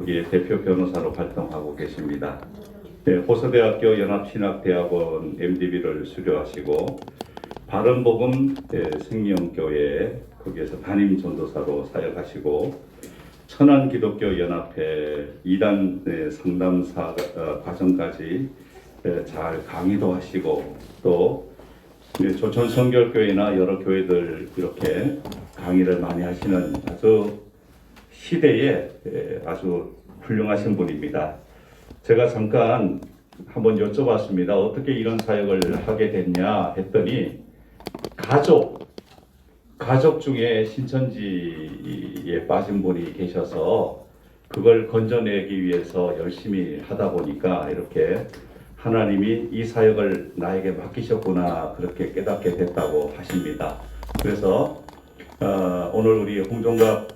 여기에 대표 변호사로 활동하고 계십니다. 네, 호서대학교 연합신학대학원 MDB를 수료하시고 바른복음 생명교회 거기에서 담임 전도사로 사역하시고 천안기독교연합회 2단 상담사 과정까지 잘 강의도 하시고 또 조천성결교회나 여러 교회들 이렇게 강의를 많이 하시는 아주 시대에 아주 훌륭하신 분입니다. 제가 잠깐 한번 여쭤봤습니다. 어떻게 이런 사역을 하게 됐냐 했더니 가족 중에 신천지에 빠진 분이 계셔서 그걸 건져내기 위해서 열심히 하다 보니까 이렇게 하나님이 이 사역을 나에게 맡기셨구나 그렇게 깨닫게 됐다고 하십니다. 그래서 오늘 우리 홍종갑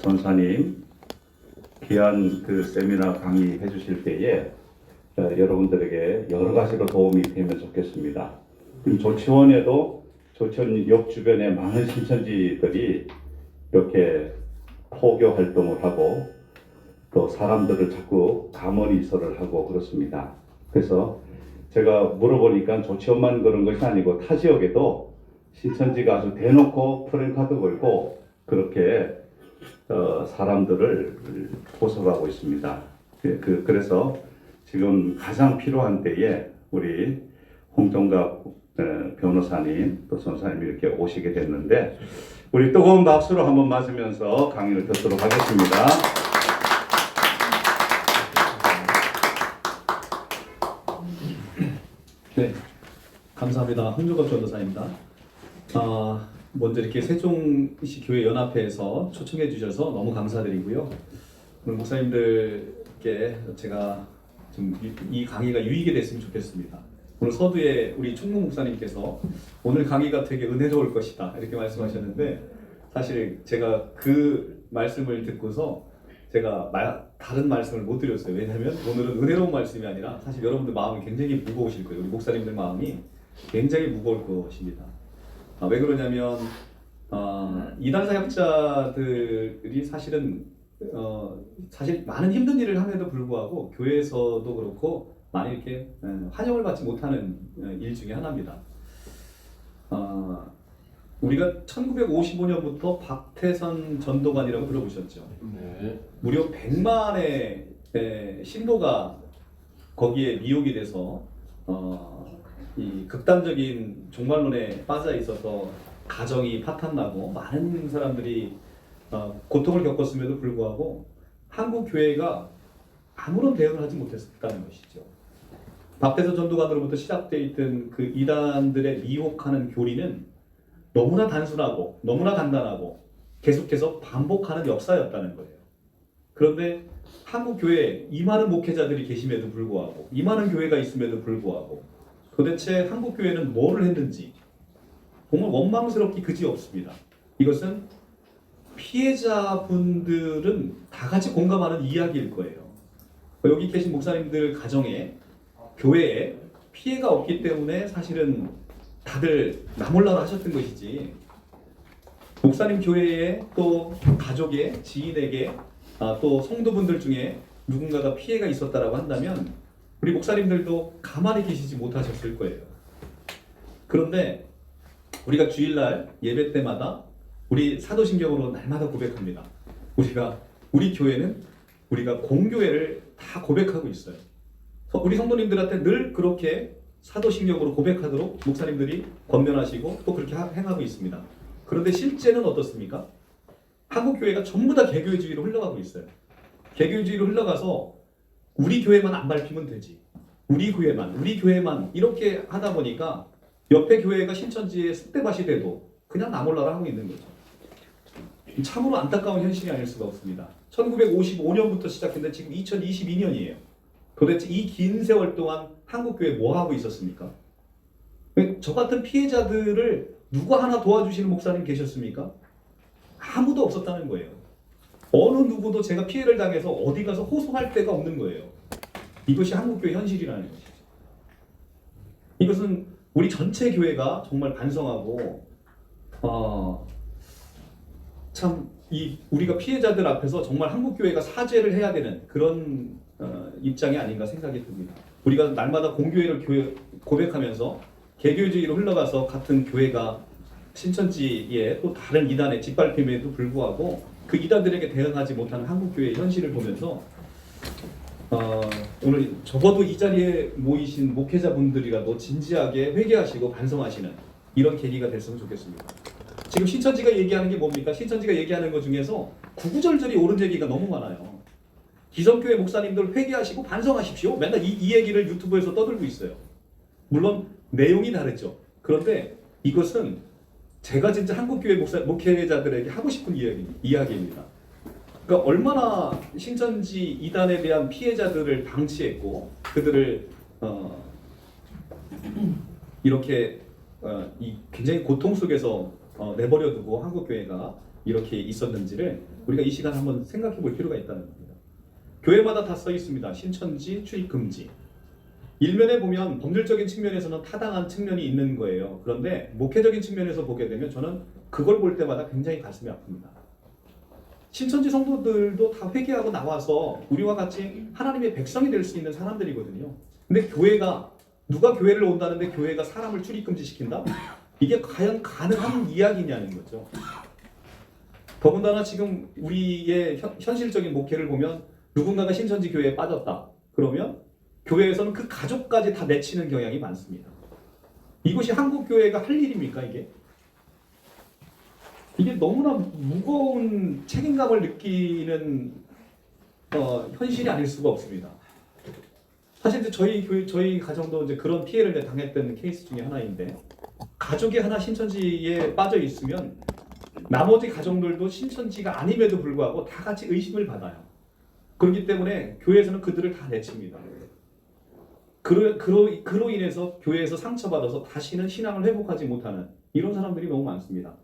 전사님 귀한 그 세미나 강의해 주실 때에 여러분들에게 여러 가지로 도움이 되면 좋겠습니다. 조치원에도 조천역 주변에 많은 신천지들이 이렇게 포교 활동을 하고 또 사람들을 자꾸 감언이설을 하고 그렇습니다. 그래서 제가 물어보니까 조치원만 그런 것이 아니고 타 지역에도 신천지가 아주 대놓고 프랜카드 걸고 그렇게 사람들을 포섭하고 있습니다. 그래서 지금 가장 필요한 때에 우리 홍종갑 변호사님 또 전사님이 이렇게 오시게 됐는데 우리 뜨거운 박수로 한번 맞으면서 강의를 듣도록 하겠습니다. 네, 감사합니다. 홍종갑 전도사입니다. 먼저 이렇게 세종시 교회 연합회에서 초청해 주셔서 너무 감사드리고요. 오늘 목사님들께 제가 좀 이 강의가 유익이 됐으면 좋겠습니다. 오늘 서두에 우리 총무 목사님께서 오늘 강의가 되게 은혜로울 것이다 이렇게 말씀하셨는데 사실 제가 그 말씀을 듣고서 제가 다른 말씀을 못 드렸어요. 왜냐하면 오늘은 은혜로운 말씀이 아니라 사실 여러분들 마음이 굉장히 무거우실 거예요. 우리 목사님들 마음이 굉장히 무거울 것입니다. 왜 그러냐면 이단 사역자들이 사실은 사실 많은 힘든 일을 함에도 불구하고 교회에서도 그렇고 많이 이렇게 환영을 받지 못하는 일 중에 하나입니다. 우리가 1955년부터 박태선 전도관이라고 들어보셨죠? 네. 무려 100만의 신도가 거기에 미혹이 돼서 이 극단적인 종말론에 빠져 있어서 가정이 파탄나고 많은 사람들이 고통을 겪었음에도 불구하고 한국 교회가 아무런 대응을 하지 못했다는 것이죠. 박태선 전도관으로부터 시작되어 있던 그 이단들의 미혹하는 교리는 너무나 단순하고 너무나 간단하고 계속해서 반복하는 역사였다는 거예요. 그런데 한국 교회에 이 많은 목회자들이 계심에도 불구하고 이 많은 교회가 있음에도 불구하고 도대체 한국 교회는 뭐를 했는지 정말 원망스럽기 그지없습니다. 이것은 피해자분들은 다 같이 공감하는 이야기일 거예요. 여기 계신 목사님들 가정에 교회에 피해가 없기 때문에 사실은 다들 나몰라라 하셨던 것이지 목사님 교회에 또 가족의 지인에게 또 성도분들 중에 누군가가 피해가 있었다라고 한다면 우리 목사님들도 가만히 계시지 못하셨을 거예요. 그런데 우리가 주일날 예배 때마다 우리 사도신경으로 날마다 고백합니다. 우리 교회는 우리가 공교회를 다 고백하고 있어요. 우리 성도님들한테 늘 그렇게 사도신경으로 고백하도록 목사님들이 권면하시고 또 그렇게 행하고 있습니다. 그런데 실제는 어떻습니까? 한국 교회가 전부 다 개교회주의로 흘러가고 있어요. 개교회주의로 흘러가서 우리 교회만 안 밟히면 되지. 우리 교회만 이렇게 하다 보니까 옆에 교회가 신천지의 쑥대밭이 돼도 그냥 나몰라라 하고 있는 거죠. 참으로 안타까운 현실이 아닐 수가 없습니다. 1955년부터 시작했는데 지금 2022년이에요. 도대체 이 긴 세월 동안 한국교회 뭐 하고 있었습니까? 저 같은 피해자들을 누구 하나 도와주시는 목사님 계셨습니까? 아무도 없었다는 거예요. 어느 누구도 제가 피해를 당해서 어디 가서 호소할 데가 없는 거예요. 이것이 한국교회 현실이라는 것이죠. 이것은 우리 전체 교회가 정말 반성하고 참 이 우리가 피해자들 앞에서 정말 한국교회가 사죄를 해야 되는 그런 입장이 아닌가 생각이 듭니다. 우리가 날마다 공교회를 고백하면서 개교주의로 흘러가서 같은 교회가 신천지의 또 다른 이단의 짓밟힘에도 불구하고 그 이단들에게 대응하지 못하는 한국교회의 현실을 보면서 오늘 적어도 이 자리에 모이신 목회자분들이라도 진지하게 회개하시고 반성하시는 이런 계기가 됐으면 좋겠습니다. 지금 신천지가 얘기하는 게 뭡니까? 신천지가 얘기하는 것 중에서 구구절절이 옳은 얘기가 너무 많아요. 기성교회 목사님들 회개하시고 반성하십시오. 맨날 이 얘기를 유튜브에서 떠들고 있어요. 물론 내용이 다르죠. 그런데 이것은 제가 진짜 한국교회 목회자들에게 하고 싶은 이야기입니다. 그러니까 얼마나 신천지 이단에 대한 피해자들을 방치했고 그들을 이렇게 이 굉장히 고통 속에서 내버려두고 한국교회가 이렇게 있었는지를 우리가 이 시간 한번 생각해 볼 필요가 있다는 겁니다. 교회마다 다 써 있습니다. 신천지 출입 금지. 일면에 보면 법률적인 측면에서는 타당한 측면이 있는 거예요. 그런데 목회적인 측면에서 보게 되면 저는 그걸 볼 때마다 굉장히 가슴이 아픕니다. 신천지 성도들도 다 회개하고 나와서 우리와 같이 하나님의 백성이 될 수 있는 사람들이거든요. 근데 교회가 누가 교회를 온다는데 교회가 사람을 출입 금지시킨다? 이게 과연 가능한 이야기냐는 거죠. 더군다나 지금 우리의 현실적인 목회를 보면 누군가가 신천지 교회에 빠졌다. 그러면 교회에서는 그 가족까지 다 내치는 경향이 많습니다. 이것이 한국 교회가 할 일입니까 이게? 이게 너무나 무거운 책임감을 느끼는 현실이 아닐 수가 없습니다. 사실 이제 저희 가정도 이제 그런 피해를 당했던 케이스 중에 하나인데 가족이 하나 신천지에 빠져 있으면 나머지 가정들도 신천지가 아님에도 불구하고 다 같이 의심을 받아요. 그렇기 때문에 교회에서는 그들을 다 내칩니다. 그로 인해서 교회에서 상처받아서 다시는 신앙을 회복하지 못하는 이런 사람들이 너무 많습니다.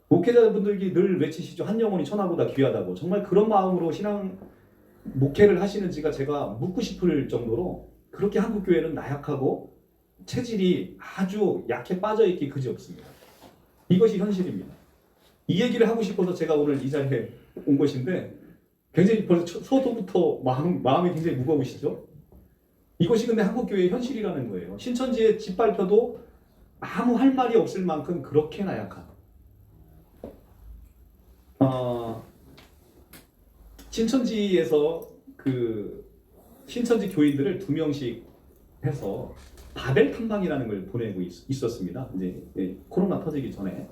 목회자분들이 늘 외치시죠. 한 영혼이 천하보다 귀하다고. 정말 그런 마음으로 신앙 목회를 하시는지가 제가 묻고 싶을 정도로 그렇게 한국교회는 나약하고 체질이 아주 약해 빠져있기 그지없습니다. 이것이 현실입니다. 이 얘기를 하고 싶어서 제가 오늘 이 자리에 온 것인데 굉장히 벌써 소도부터 마음이 굉장히 무거우시죠? 이것이 근데 한국교회의 현실이라는 거예요. 신천지에 짓밟혀도 아무 할 말이 없을 만큼 그렇게 나약한 신천지에서 그 신천지 교인들을 2명씩 해서 바벨 탐방이라는 걸 보내고 있었습니다. 이제 코로나 터지기 전에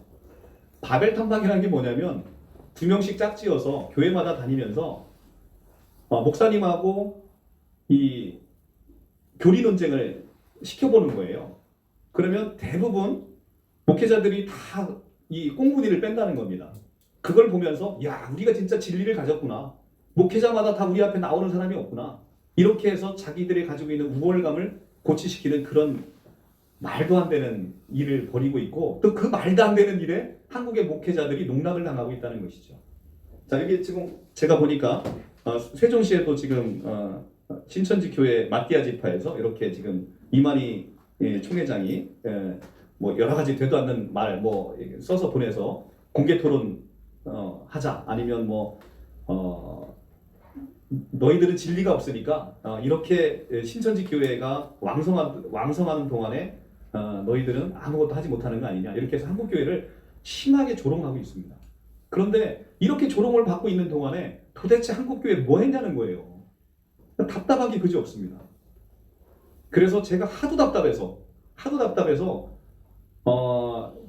바벨 탐방이라는 게 뭐냐면 2명씩 짝지어서 교회마다 다니면서 목사님하고 이 교리 논쟁을 시켜보는 거예요. 그러면 대부분 목회자들이 다 이 꽁무니를 뺀다는 겁니다. 그걸 보면서 야 우리가 진짜 진리를 가졌구나. 목회자마다 다 우리 앞에 나오는 사람이 없구나. 이렇게 해서 자기들이 가지고 있는 우월감을 고취시키는 그런 말도 안 되는 일을 벌이고 있고 또 그 말도 안 되는 일에 한국의 목회자들이 농락을 당하고 있다는 것이죠. 자 여기 지금 제가 보니까 세종시에도 지금 신천지 교회 마띠아 지파에서 이렇게 지금 이만희 총회장이 뭐 여러 가지 되도 않는 말 뭐 써서 보내서 공개 토론 하자 아니면 뭐 너희들은 진리가 없으니까 이렇게 신천지 교회가 왕성하는 동안에 너희들은 아무것도 하지 못하는 거 아니냐 이렇게 해서 한국 교회를 심하게 조롱하고 있습니다. 그런데 이렇게 조롱을 받고 있는 동안에 도대체 한국 교회 뭐 했냐는 거예요. 답답하기 그지 없습니다. 그래서 제가 하도 답답해서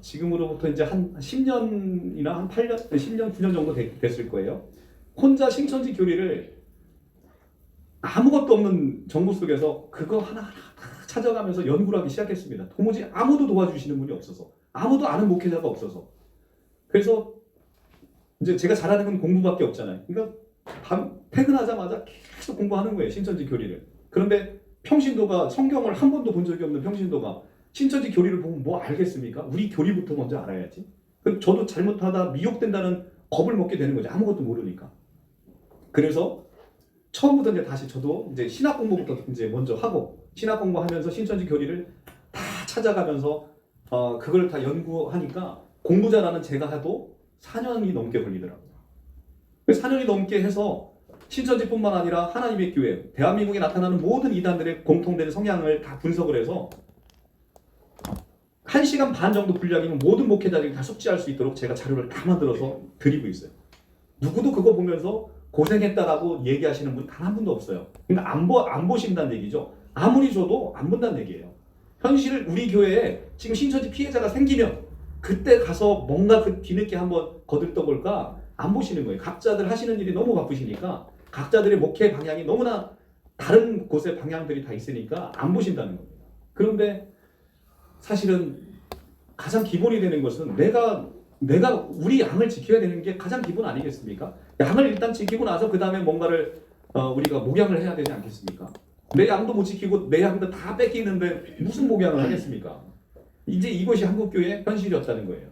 지금으로부터 이제 한 10년이나 한 8년, 10년, 9년 정도 됐을 거예요. 혼자 신천지 교리를 아무것도 없는 정보 속에서 그거 하나하나 찾아가면서 연구를 하기 시작했습니다. 도무지 아무도 도와주시는 분이 없어서, 아무도 아는 목회자가 없어서. 그래서 이제 제가 잘하는 건 공부밖에 없잖아요. 그러니까 퇴근하자마자 계속 공부하는 거예요. 신천지 교리를. 그런데 평신도가 성경을 한 번도 본 적이 없는 평신도가 신천지 교리를 보면 뭐 알겠습니까? 우리 교리부터 먼저 알아야지. 저도 잘못하다 미혹된다는 겁을 먹게 되는 거죠. 아무것도 모르니까. 그래서 처음부터 이제 다시 저도 이제 신학 공부부터 이제 먼저 하고 신학 공부하면서 신천지 교리를 다 찾아가면서 그걸 다 연구하니까 공부 잘하는 제가 해도 4년이 넘게 걸리더라고요. 4년이 넘게 해서 신천지뿐만 아니라 하나님의 교회, 대한민국에 나타나는 모든 이단들의 공통된 성향을 다 분석을 해서 1시간 반 정도 분량이면 모든 목회자들이 다 숙지할 수 있도록 제가 자료를 다 만들어서 드리고 있어요. 누구도 그거 보면서 고생했다라고 얘기하시는 분 단 한 분도 없어요. 그러니까 안 보신다는 얘기죠. 아무리 줘도 안 본다는 얘기예요. 현실 우리 교회에 지금 신천지 피해자가 생기면 그때 가서 뭔가 그 뒤늦게 한번 거들떠볼까 안 보시는 거예요. 각자들 하시는 일이 너무 바쁘시니까 각자들의 목회 방향이 너무나 다른 곳의 방향들이 다 있으니까 안 보신다는 겁니다. 그런데 사실은 가장 기본이 되는 것은 내가 우리 양을 지켜야 되는 게 가장 기본 아니겠습니까? 양을 일단 지키고 나서 그 다음에 뭔가를 우리가 목양을 해야 되지 않겠습니까? 내 양도 못 지키고 내 양도 다 뺏기는데 무슨 목양을 하겠습니까? 이제 이것이 한국교회의 현실이었다는 거예요.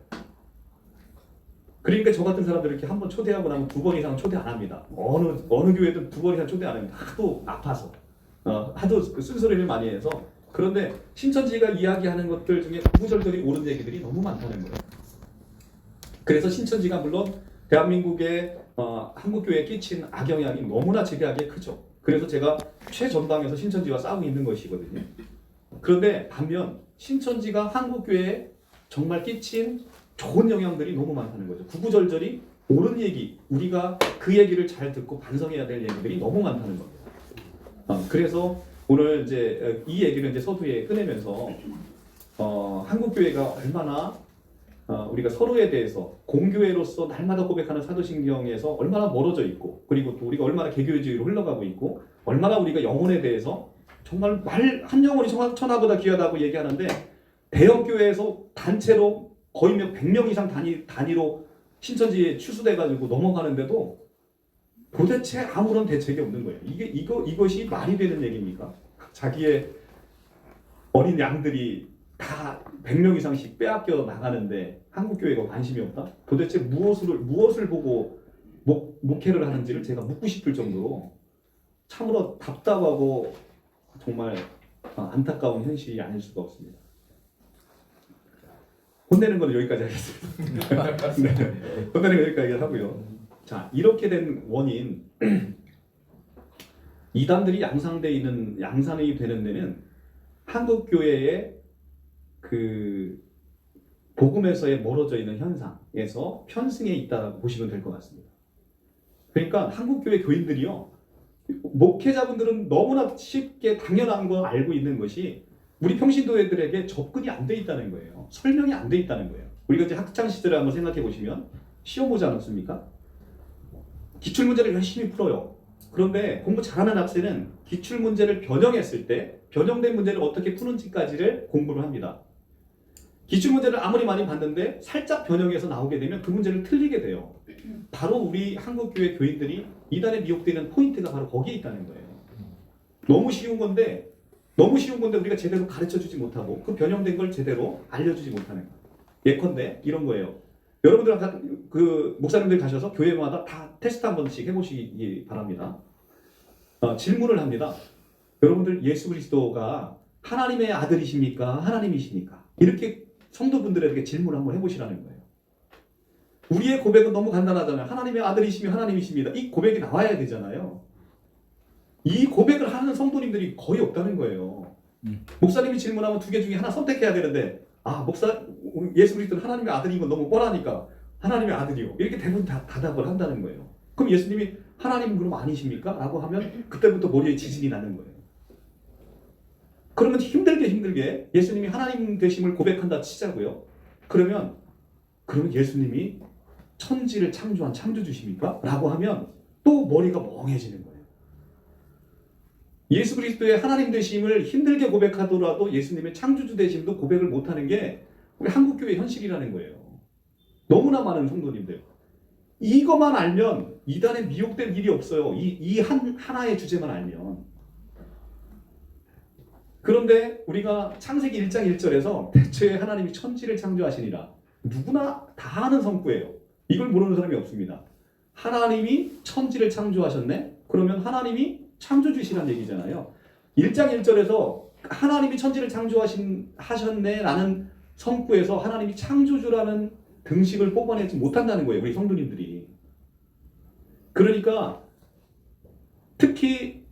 그러니까 저 같은 사람들 이렇게 한 번 초대하고 나면 2번 이상 초대 안 합니다. 어느 교회든 2번 이상 초대 안 합니다. 하도 아파서 하도 쓴소리를 많이 해서. 그런데 신천지가 이야기하는 것들 중에 구구절절히 옳은 얘기들이 너무 많다는 거예요. 그래서 신천지가 물론 대한민국의 한국교회에 끼친 악영향이 너무나 지대하게 크죠. 그래서 제가 최전방에서 신천지와 싸우고 있는 것이거든요. 그런데 반면 신천지가 한국교회에 정말 끼친 좋은 영향들이 너무 많다는 거죠. 구구절절이 옳은 얘기, 우리가 그 얘기를 잘 듣고 반성해야 될 얘기들이 너무 많다는 겁니다. 그래서 오늘 이제 이 얘기를 이제 서두에 꺼내면서 한국교회가 얼마나 우리가 서로에 대해서 공교회로서 날마다 고백하는 사도신경에서 얼마나 멀어져 있고, 그리고 또 우리가 얼마나 개교주의로 흘러가고 있고, 얼마나 우리가 영혼에 대해서 정말 말 한 영혼이 천하보다 귀하다고 얘기하는데 대형 교회에서 단체로 거의 100명 이상 단위로 신천지에 추수돼가지고 넘어가는데도 도대체 아무런 대책이 없는 거예요. 이것이 말이 되는 얘기입니까? 자기의 어린 양들이 다 100명 이상씩 빼앗겨 나가는데 한국교회가 관심이 없다? 도대체 무엇을 보고 목회를 하는지를 제가 묻고 싶을 정도로 참으로 답답하고 정말 안타까운 현실이 아닐 수가 없습니다. 혼내는 건 여기까지 하겠습니다. 네, 혼내는 건 여기까지 하고요. 자, 이렇게 된 원인, 이단들이 양산이 되는 데는 한국교회의 그 복음에서의 멀어져 있는 현상에서 편승해 있다고 보시면 될 것 같습니다. 그러니까 한국교회 교인들이요, 목회자분들은 너무나 쉽게 당연한 거 알고 있는 것이 우리 평신도회들에게 접근이 안 돼 있다는 거예요. 설명이 안 돼 있다는 거예요. 우리가 이제 학창 시절을 한번 생각해 보시면 시험 보지 않았습니까? 기출 문제를 열심히 풀어요. 그런데 공부 잘하는 학생은 기출 문제를 변형했을 때 변형된 문제를 어떻게 푸는지까지를 공부를 합니다. 기출 문제를 아무리 많이 봤는데 살짝 변형해서 나오게 되면 그 문제를 틀리게 돼요. 바로 우리 한국교회 교인들이 이단에 미혹되는 포인트가 바로 거기에 있다는 거예요. 너무 쉬운 건데 우리가 제대로 가르쳐주지 못하고 그 변형된 걸 제대로 알려주지 못하는 거예요. 예컨대 이런 거예요. 여러분들 그 목사님들 가셔서 교회마다 다 테스트 한 번씩 해보시기 바랍니다. 질문을 합니다. 여러분들 예수 그리스도가 하나님의 아들이십니까? 하나님이십니까? 이렇게 성도분들에게 질문을 한번 해보시라는 거예요. 우리의 고백은 너무 간단하잖아요. 하나님의 아들이시면 하나님이십니다. 이 고백이 나와야 되잖아요. 이 고백을 하는 성도님들이 거의 없다는 거예요. 목사님이 질문하면 2개 중에 하나 선택해야 되는데 예수 그리스도는 하나님의 아들인 건 너무 뻔하니까 하나님의 아들이요. 이렇게 대부분 다 답을 한다는 거예요. 그럼 예수님이 하나님 그럼 아니십니까? 라고 하면 그때부터 머리에 지진이 나는 거예요. 그러면 힘들게 예수님이 하나님 되심을 고백한다 치자고요. 그러면 예수님이 천지를 창조한 창조주십니까? 라고 하면 또 머리가 멍해지는 거예요. 예수 그리스도의 하나님 되심을 힘들게 고백하더라도 예수님의 창조주 되심도 고백을 못하는 게 우리 한국교회 현실이라는 거예요. 너무나 많은 성도님들. 이것만 알면 이단에 미혹될 일이 없어요. 이 하나의 주제만 알면. 그런데 우리가 창세기 1장 1절에서 대초에 하나님이 천지를 창조하시니라. 누구나 다 아는 성구예요. 이걸 모르는 사람이 없습니다. 하나님이 천지를 창조하셨네? 그러면 하나님이 창조주시란 얘기잖아요. 1장 1절에서 하나님이 천지를 하셨네 라는 성구에서 하나님이 창조주라는 등식을 뽑아내지 못한다는 거예요. 우리 성도님들이. 그러니까 특히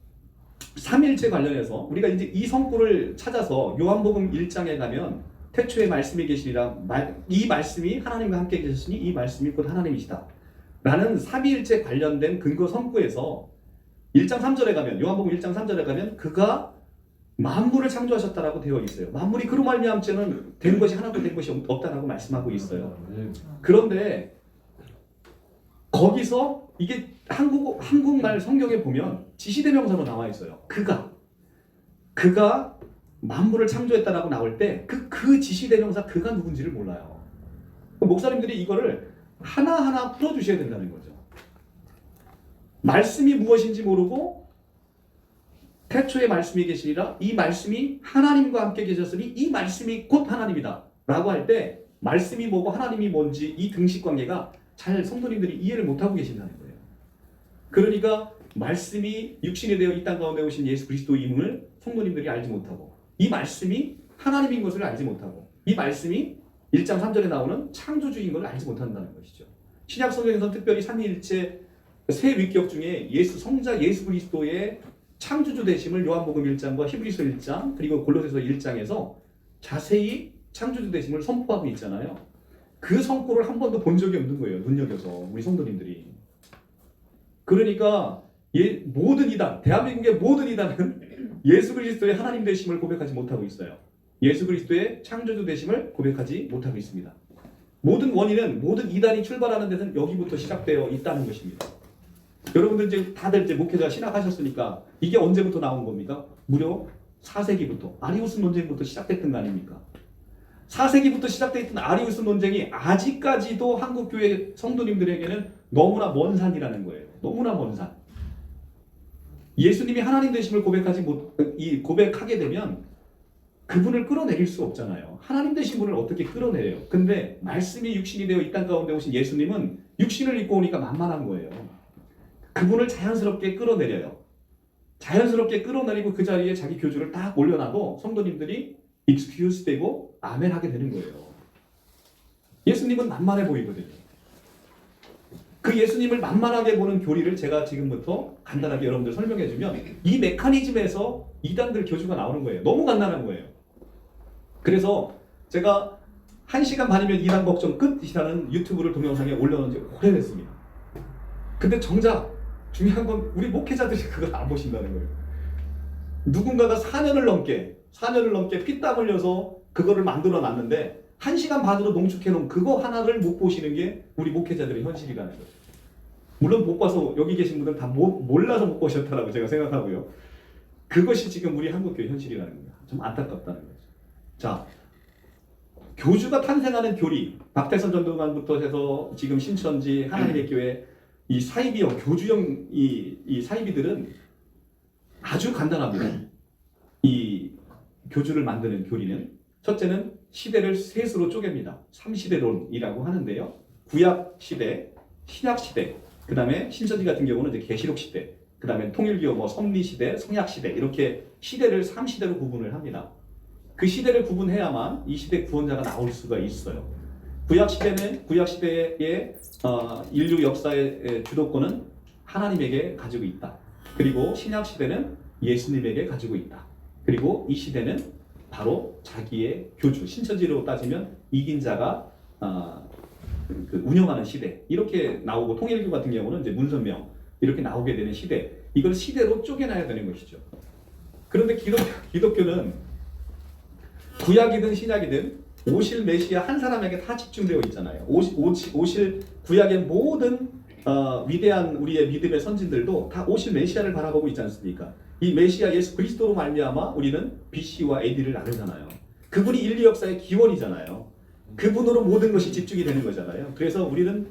삼위일체 관련해서 우리가 이제 이 성구를 찾아서 요한복음 1장에 가면 태초에 말씀이 계시니라 이 말씀이 하나님과 함께 계셨으니 이 말씀이 곧 하나님이시다 라는 삼위일체 관련된 근거 성구에서 1장 3절에 가면 요한복음 1장 3절에 가면 그가 만물을 창조하셨다라고 되어 있어요. 만물이 그로 말미암지는 된 것이 하나도 된 것이 없다라고 말씀하고 있어요. 그런데 거기서 이게 한국말 성경에 보면 지시대명사로 나와 있어요. 그가 만물을 창조했다라고 나올 때 그 지시대명사 그가 누군지를 몰라요. 목사님들이 이거를 하나하나 풀어주셔야 된다는 거죠. 말씀이 무엇인지 모르고 태초에 말씀이 계시니라 이 말씀이 하나님과 함께 계셨으니 이 말씀이 곧 하나님이다 라고 할 때 말씀이 뭐고 하나님이 뭔지 이 등식관계가 잘 성도님들이 이해를 못하고 계신다는 거예요. 그러니까 말씀이 육신이 되어 이 땅 가운데 오신 예수 그리스도임을 성도님들이 알지 못하고 이 말씀이 하나님인 것을 알지 못하고 이 말씀이 1장 3절에 나오는 창조주인 것을 알지 못한다는 것이죠. 신약 성경에서는 특별히 삼위일체 세 위격 중에 성자 예수 그리스도의 창조주 되심을 요한복음 1장과 히브리서 1장 그리고 골로새서 1장에서 자세히 창조주 되심을 선포하고 있잖아요. 그 성구를 한 번도 본 적이 없는 거예요. 눈여겨서 우리 성도님들이. 그러니까 모든 이단, 대한민국의 모든 이단은 예수 그리스도의 하나님 되심을 고백하지 못하고 있어요. 예수 그리스도의 창조주 되심을 고백하지 못하고 있습니다. 모든 원인은 모든 이단이 출발하는 데는 여기부터 시작되어 있다는 것입니다. 여러분들 이제 다들 이제 목회자 신학하셨으니까 이게 언제부터 나온 겁니까? 무려 4세기부터 아리우스 논쟁부터 시작됐던 거 아닙니까? 4세기부터 시작됐던 아리우스 논쟁이 아직까지도 한국교회 성도님들에게는 너무나 먼 산이라는 거예요. 너무나 먼 산. 예수님이 하나님 되심을 고백하게 되면 그분을 끌어내릴 수 없잖아요. 하나님 되신 분을 어떻게 끌어내려요? 근데 말씀이 육신이 되어 이 땅 가운데 오신 예수님은 육신을 입고 오니까 만만한 거예요. 그분을 자연스럽게 끌어내려요. 자연스럽게 끌어내리고 그 자리에 자기 교주를 딱 올려놔도 성도님들이 익스큐스 되고 아멘 하게 되는 거예요. 예수님은 만만해 보이거든요. 그 예수님을 만만하게 보는 교리를 제가 지금부터 간단하게 여러분들 설명해 주면 이 메커니즘에서 이단들 교주가 나오는 거예요. 너무 간단한 거예요. 그래서 제가 1시간 반이면 이단 걱정 끝이라는 유튜브를 동영상에 올려놓은 지 오래됐습니다. 근데 정작 중요한 건 우리 목회자들이 그걸 안 보신다는 거예요. 누군가가 4년을 넘게 피땀 흘려서 그거를 만들어 놨는데 1시간 반으로 농축해 놓은 그거 하나를 못 보시는 게 우리 목회자들의 현실이라는 거죠. 물론 못 봐서 여기 계신 분들은 다 몰라서 못 보셨다라고 제가 생각하고요. 그것이 지금 우리 한국교회 현실이라는 거예요. 좀 안타깝다는 거죠. 자, 교주가 탄생하는 교리, 박태선 전도관부터 해서 지금 신천지 하나님의 교회 이 사이비형, 교주형 이 사이비들은 아주 간단합니다. 이 교주를 만드는 교리는 첫째는 시대를 셋으로 쪼갭니다. 3시대론이라고 하는데요. 구약 시대, 신약 시대, 그 다음에 신천지 같은 경우는 이제 계시록 시대, 그 다음에 통일교 선미 시대, 성약 시대 이렇게 시대를 3시대로 구분을 합니다. 그 시대를 구분해야만 이 시대 구원자가 나올 수가 있어요. 구약 시대의 인류 역사의 주도권은 하나님에게 가지고 있다. 그리고 신약 시대는 예수님에게 가지고 있다. 그리고 이 시대는 바로 자기의 교주, 신천지로 따지면 이긴 자가 운영하는 시대 이렇게 나오고 통일교 같은 경우는 이제 문선명 이렇게 나오게 되는 시대. 이걸 시대로 쪼개놔야 되는 것이죠. 그런데 기독교는 구약이든 신약이든 오실 메시아 한 사람에게 다 집중되어 있잖아요. 오실 구약의 모든 위대한 우리의 믿음의 선진들도 다 오실 메시아를 바라보고 있지 않습니까? 이 메시아 예수 그리스도로 말미암아 우리는 BC와 AD를 나누잖아요. 그분이 인류 역사의 기원이잖아요. 그분으로 모든 것이 집중이 되는 거잖아요. 그래서 우리는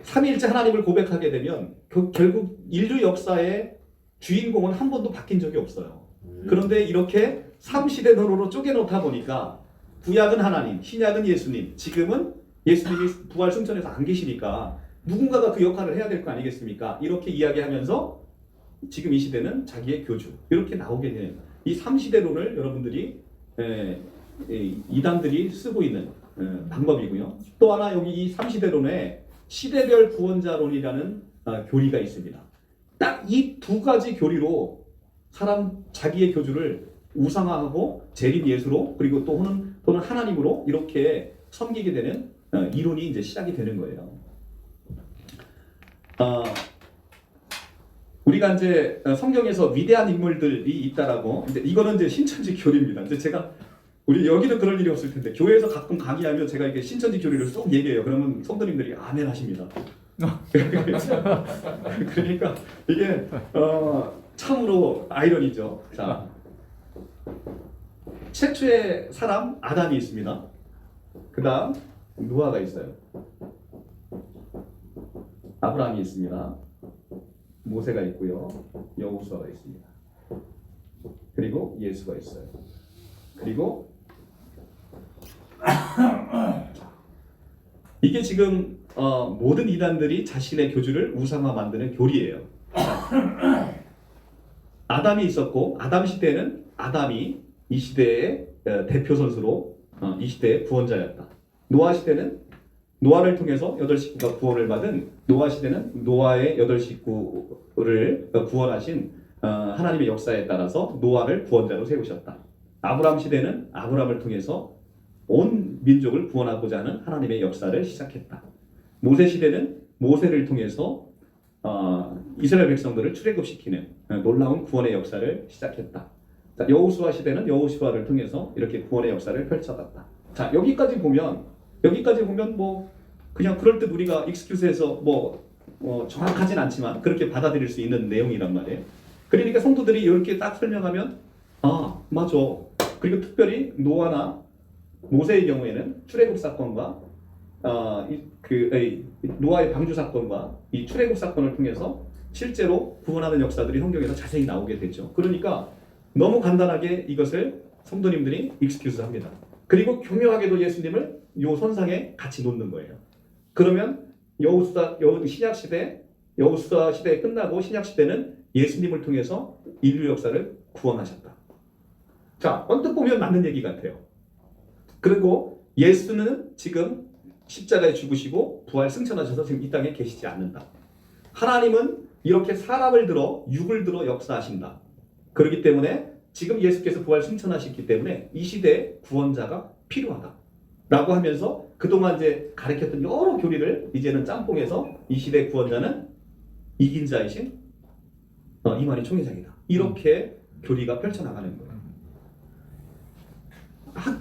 삼위일체 하나님을 고백하게 되면 결국 인류 역사의 주인공은 한 번도 바뀐 적이 없어요. 그런데 이렇게 3시대론으로 쪼개놓다 보니까 구약은 하나님, 신약은 예수님, 지금은 예수님이 부활 승천해서 안 계시니까 누군가가 그 역할을 해야 될 거 아니겠습니까? 이렇게 이야기하면서 지금 이 시대는 자기의 교주 이렇게 나오게 되는 이 3시대론을 여러분들이 이단들이 쓰고 있는 방법이고요. 또 하나 여기 이 3시대론에 시대별 구원자론이라는 교리가 있습니다. 딱 이 두 가지 교리로 사람 자기의 교주를 우상화하고 재림 예수로 그리고 또는 하나님으로 이렇게 섬기게 되는 이론이 이제 시작이 되는 거예요. 우리가 이제 성경에서 위대한 인물들이 있다라고 이제 이거는 이제 신천지 교리입니다. 이제 제가 우리 여기는 그럴 일이 없을 텐데 교회에서 가끔 강의하면 제가 이렇게 신천지 교리를 쏙 얘기해요. 그러면 성도님들이 아멘 하십니다. 그러니까 이게 참으로 아이러니죠. 자, 최초의 사람 아담이 있습니다. 그다음 노아가 있어요. 아브라함이 있습니다. 모세가 있고요. 여호수아가 있습니다. 그리고 예수가 있어요. 그리고 이게 지금 모든 이단들이 자신의 교주를 우상화 만드는 교리예요. 아담이 있었고 아담 시대에는 아담이 이 시대의 대표 선수로 이 시대의 구원자였다. 노아 시대는 노아를 통해서 8식구가 구원을 받은 노아 시대는 노아의 8식구를 구원하신 하나님의 역사에 따라서 노아를 구원자로 세우셨다. 아브라함 시대는 아브라함을 통해서 온 민족을 구원하고자 하는 하나님의 역사를 시작했다. 모세 시대는 모세를 통해서 이스라엘 백성들을 출애굽시키는 놀라운 구원의 역사를 시작했다. 자, 여호수아 시대는 여호수아를 통해서 이렇게 구원의 역사를 펼쳐갔다. 자, 여기까지 보면 뭐 그냥 그럴듯 우리가 익스큐스해서 뭐 정확하진 않지만 그렇게 받아들일 수 있는 내용이란 말이에요. 그러니까 성도들이 이렇게 딱 설명하면 아 맞아. 그리고 특별히 노아나 모세의 경우에는 출애굽 사건과 노아의 방주 사건과 이 출애굽 사건을 통해서 실제로 구원하는 역사들이 성경에서 자세히 나오게 되죠. 그러니까 너무 간단하게 이것을 성도님들이 익스큐스 합니다. 그리고 교묘하게도 예수님을 요 선상에 같이 놓는 거예요. 그러면 신약 시대, 여호수아 시대 끝나고 신약 시대는 예수님을 통해서 인류 역사를 구원하셨다. 자, 언뜻 보면 맞는 얘기 같아요. 그리고 예수는 지금 십자가에 죽으시고 부활 승천하셔서 지금 이 땅에 계시지 않는다. 하나님은 이렇게 사람을 들어 육을 들어 역사하신다. 그렇기 때문에 지금 예수께서 부활 승천하셨기 때문에 이 시대에 구원자가 필요하다. 라고 하면서 그동안 이제 가르쳤던 여러 교리를 이제는 짬뽕해서 이 시대 구원자는 이긴 자이신 이만희 총회장이다. 이렇게 교리가 펼쳐나가는 거예요.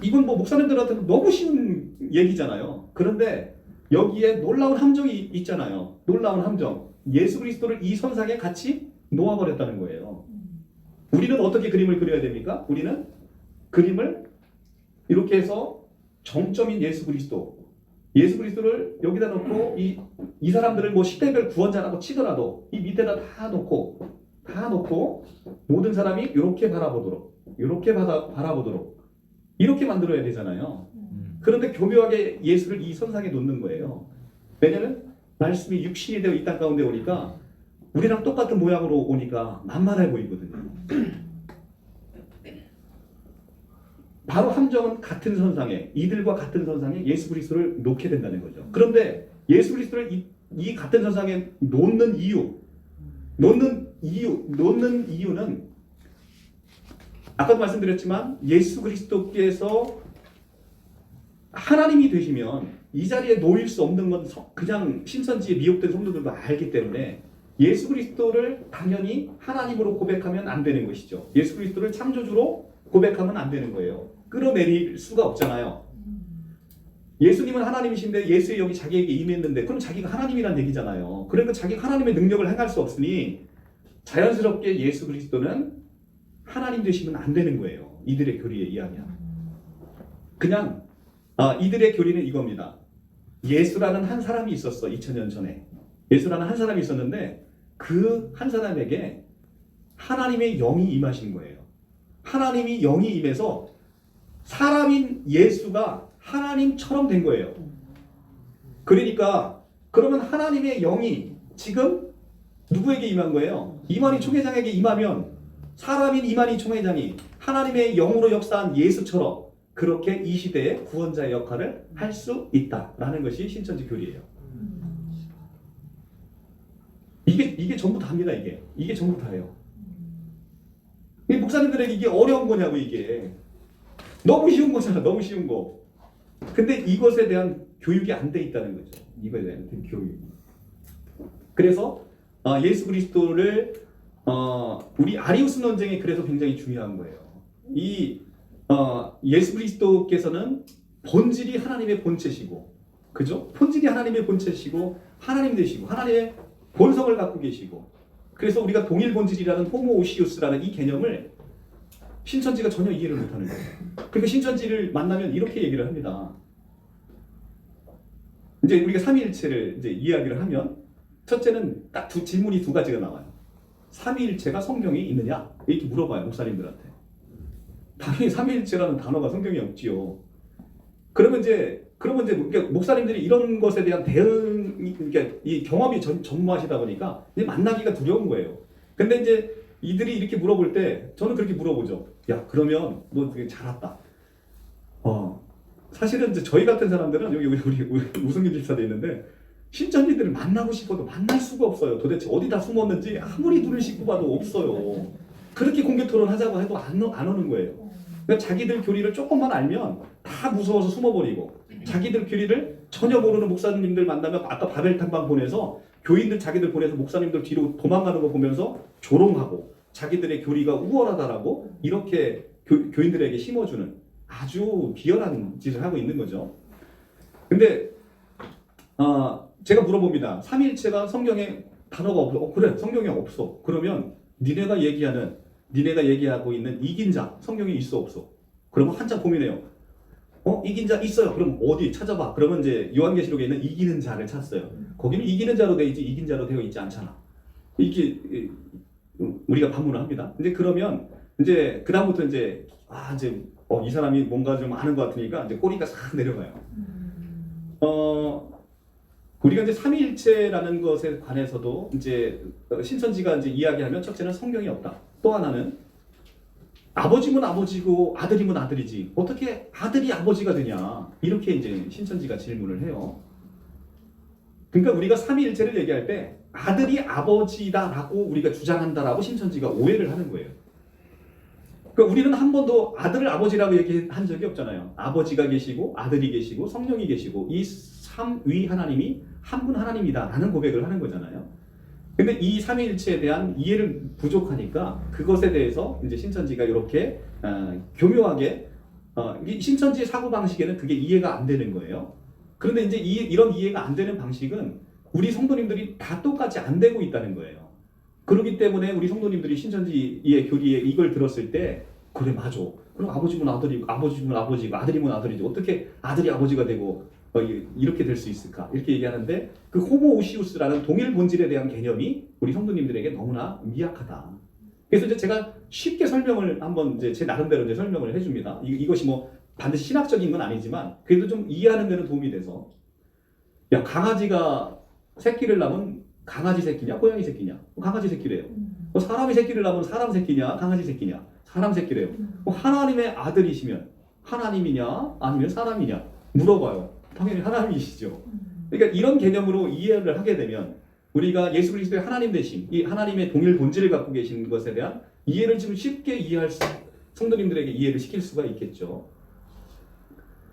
이건 뭐 목사님들한테는 너무 쉬운 얘기잖아요. 그런데 여기에 놀라운 함정이 있잖아요. 놀라운 함정. 예수 그리스도를 이 선상에 같이 놓아버렸다는 거예요. 우리는 어떻게 그림을 그려야 됩니까? 우리는 그림을 이렇게 해서 정점인 예수 그리스도를 여기다 놓고 이 사람들을 뭐 시대별 구원자라고 치더라도 이 밑에다 다 놓고 모든 사람이 이렇게 바라보도록 이렇게 만들어야 되잖아요. 그런데 교묘하게 예수를 이 선상에 놓는 거예요. 왜냐면 말씀이 육신이 되어 이 땅 가운데 오니까 우리랑 똑같은 모양으로 오니까 만만해 보이거든요. 바로 함정은 같은 선상에 이들과 같은 선상에 예수 그리스도를 놓게 된다는 거죠. 그런데 예수 그리스도를 이 같은 선상에 놓는 이유는 아까도 말씀드렸지만 예수 그리스도께서 하나님이 되시면 이 자리에 놓일 수 없는 건 그냥 신천지에 미혹된 성도들도 알기 때문에 예수 그리스도를 당연히 하나님으로 고백하면 안 되는 것이죠. 예수 그리스도를 창조주로 고백하면 안 되는 거예요. 끌어내릴 수가 없잖아요. 예수님은 하나님이신데 예수의 영이 자기에게 임했는데 그럼 자기가 하나님이란 얘기잖아요. 그러니까 자기가 하나님의 능력을 행할 수 없으니 자연스럽게 예수 그리스도는 하나님 되시면 안 되는 거예요. 이들의 교리에 의하면. 그냥 이들의 교리는 이겁니다. 예수라는 한 사람이 있었어. 2000년 전에. 예수라는 한 사람이 있었는데 그 한 사람에게 하나님의 영이 임하신 거예요. 하나님이 영이 임해서 사람인 예수가 하나님처럼 된 거예요. 그러니까 그러면 하나님의 영이 지금 누구에게 임한 거예요? 이만희 총회장에게 임하면 사람인 이만희 총회장이 하나님의 영으로 역사한 예수처럼 그렇게 이 시대의 구원자의 역할을 할 수 있다라는 것이 신천지 교리예요. 이게 전부 다입니다. 이게 전부 다예요. 이 목사님들에게 이게 어려운 거냐고 이게 너무 쉬운 거잖아. 너무 쉬운 거. 근데 이것에 대한 교육이 안 돼 있다는 거죠. 이거에 대한 교육. 그래서 예수 그리스도를 우리 아리우스 논쟁이 그래서 굉장히 중요한 거예요. 이 예수 그리스도께서는 본질이 하나님의 본체시고, 그죠? 본질이 하나님의 본체시고 하나님 되시고 하나님의 본성을 갖고 계시고, 그래서 우리가 동일 본질이라는 호모오시우스라는 이 개념을 신천지가 전혀 이해를 못하는 거예요. 그러니까 신천지를 만나면 이렇게 얘기를 합니다. 이제 우리가 삼위일체를 이제 이야기를 하면 첫째는 딱 질문이 두 가지가 나와요. 삼위일체가 성경에 있느냐? 이렇게 물어봐요, 목사님들한테. 당연히 삼위일체라는 단어가 성경에 없지요. 그러면 이제 그러니까 목사님들이 이런 것에 대한 대응이, 그러니까 이 경험이 전무하시다 보니까 이제 만나기가 두려운 거예요. 근데 이제 이들이 이렇게 물어볼 때 저는 그렇게 물어보죠. 야, 그러면 너 되게 잘 왔다. 사실은 이제 저희 같은 사람들은 여기 우리 우승기 집사도 있는데 신천지들을 만나고 싶어도 만날 수가 없어요. 도대체 어디다 숨었는지 아무리 눈을 씻고 봐도 없어요. 그렇게 공개 토론하자고 해도 안 오는 거예요. 그러니까 자기들 교리를 조금만 알면 다 무서워서 숨어버리고, 자기들 교리를 전혀 모르는 목사님들 만나면 아까 바벨 탐방 보내서 교인들 자기들 보내서 목사님들 뒤로 도망가는 거 보면서 조롱하고 자기들의 교리가 우월하다라고 이렇게 교인들에게 심어주는 아주 비열한 짓을 하고 있는 거죠. 근데 제가 물어봅니다. 삼위일체가 성경에 단어가 없어. 그래, 성경에 없어. 그러면 니네가 얘기하고 있는 이긴 자 성경에 있어 없어? 그러면 한참 고민해요. 이긴 자 있어요. 그럼 어디 찾아봐. 그러면 이제 요한계시록에 있는 이기는 자를 찾았어요. 거기는 이기는 자로 되어 있지 이긴 자로 되어 있지 않잖아. 이게 우리가 반문을 합니다. 이제 그러면 이제 그 다음부터 이제 이 사람이 뭔가 좀 아는 것 같으니까 이제 꼬리가 싹 내려가요. 우리가 이제 삼위일체라는 것에 관해서도 이제 신천지가 이제 이야기하면 첫째는 성경이 없다. 또 하나는 아버지면 아버지고 아들이면 아들이지 어떻게 아들이 아버지가 되냐, 이렇게 이제 신천지가 질문을 해요. 그러니까 우리가 삼위일체를 얘기할 때 아들이 아버지다라고 우리가 주장한다라고 신천지가 오해를 하는 거예요. 그러니까 우리는 한 번도 아들을 아버지라고 얘기한 적이 없잖아요. 아버지가 계시고 아들이 계시고 성령이 계시고 이 삼위 하나님이 한 분 하나님이다라는 고백을 하는 거잖아요. 근데 이 삼위일체에 대한 이해를 부족하니까 그것에 대해서 이제 신천지가 이렇게 교묘하게 이 신천지의 사고 방식에는 그게 이해가 안 되는 거예요. 그런데 이제 이런 이해가 안 되는 방식은 우리 성도님들이 다 똑같이 안 되고 있다는 거예요. 그렇기 때문에 우리 성도님들이 신천지의 교리에 이걸 들었을 때 그래 맞아. 그럼 아버지면 아들이고 아버지면 아버지고 아들이면 아들이지 어떻게 아들이 아버지가 되고 이렇게 될 수 있을까? 이렇게 얘기하는데 그 호모오시우스라는 동일 본질에 대한 개념이 우리 성도님들에게 너무나 미약하다. 그래서 이제 제가 쉽게 설명을 한번 이제 제 나름대로 이제 설명을 해줍니다. 이것이 뭐 반드시 신학적인 건 아니지만 그래도 좀 이해하는 데는 도움이 돼서, 야, 강아지가 새끼를 낳으면 강아지 새끼냐 고양이 새끼냐? 강아지 새끼래요. 사람이 새끼를 낳으면 사람 새끼냐 강아지 새끼냐? 사람 새끼래요. 하나님의 아들이시면 하나님이냐 아니면 사람이냐 물어봐요. 당연히 하나님이시죠. 그러니까 이런 개념으로 이해를 하게 되면 우리가 예수 그리스도의 하나님 되심, 이 하나님의 동일 본질을 갖고 계신 것에 대한 이해를 좀 쉽게 성도님들에게 이해를 시킬 수가 있겠죠.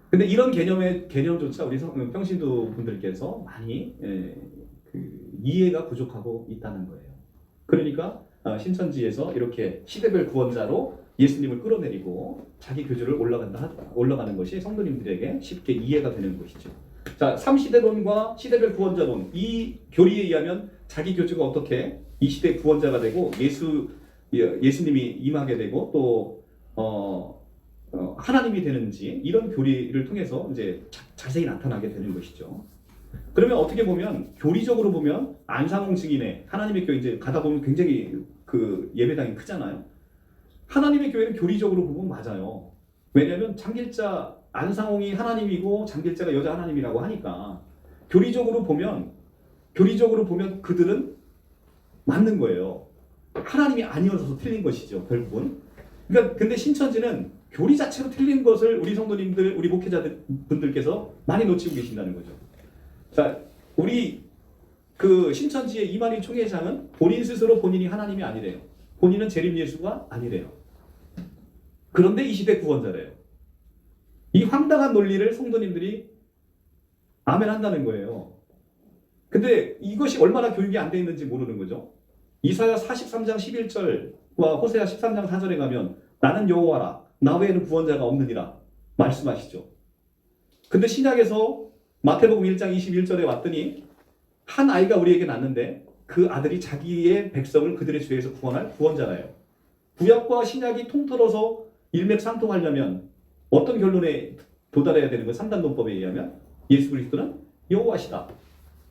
근데 이런 개념조차 우리 평신도 분들께서 많이 이해가 부족하고 있다는 거예요. 그러니까 신천지에서 이렇게 시대별 구원자로 예수님을 끌어내리고 자기 교주를 올라가는 것이 성도님들에게 쉽게 이해가 되는 것이죠. 자, 3시대론과 시대별 구원자론, 이 교리에 의하면 자기 교주가 어떻게 이 시대 구원자가 되고 예수님이 임하게 되고 또 하나님이 되는지 이런 교리를 통해서 이제 자세히 나타나게 되는 것이죠. 그러면 어떻게 보면 교리적으로 보면 안상홍 증인의 하나님의 교회 이제 가다 보면 굉장히 그 예배당이 크잖아요. 하나님의 교회는 교리적으로 보면 맞아요. 왜냐하면 장길자 안상홍이 하나님이고 장길자가 여자 하나님이라고 하니까 교리적으로 보면 그들은 맞는 거예요. 하나님이 아니어서 틀린 것이죠, 결국은. 그러니까 근데 신천지는 교리 자체로 틀린 것을 우리 성도님들, 우리 목회자분들께서 많이 놓치고 계신다는 거죠. 자, 우리 그 신천지의 이만희 총회장은 본인 스스로 본인이 하나님이 아니래요. 본인은 재림 예수가 아니래요. 그런데 이 시대 구원자래요. 이 황당한 논리를 성도님들이 아멘한다는 거예요. 근데 이것이 얼마나 교육이 안 돼 있는지 모르는 거죠. 이사야 43장 11절과 호세아 13장 4절에 가면 나는 여호와라 나 외에는 구원자가 없느니라 말씀하시죠. 근데 신약에서 마태복음 1장 21절에 왔더니 한 아이가 우리에게 낳는데 그 아들이 자기의 백성을 그들의 죄에서 구원할 구원자라요. 구약과 신약이 통틀어서 일맥상통하려면 어떤 결론에 도달해야 되는 거예요? 3단 논법에 의하면 예수 그리스도는 여호와시다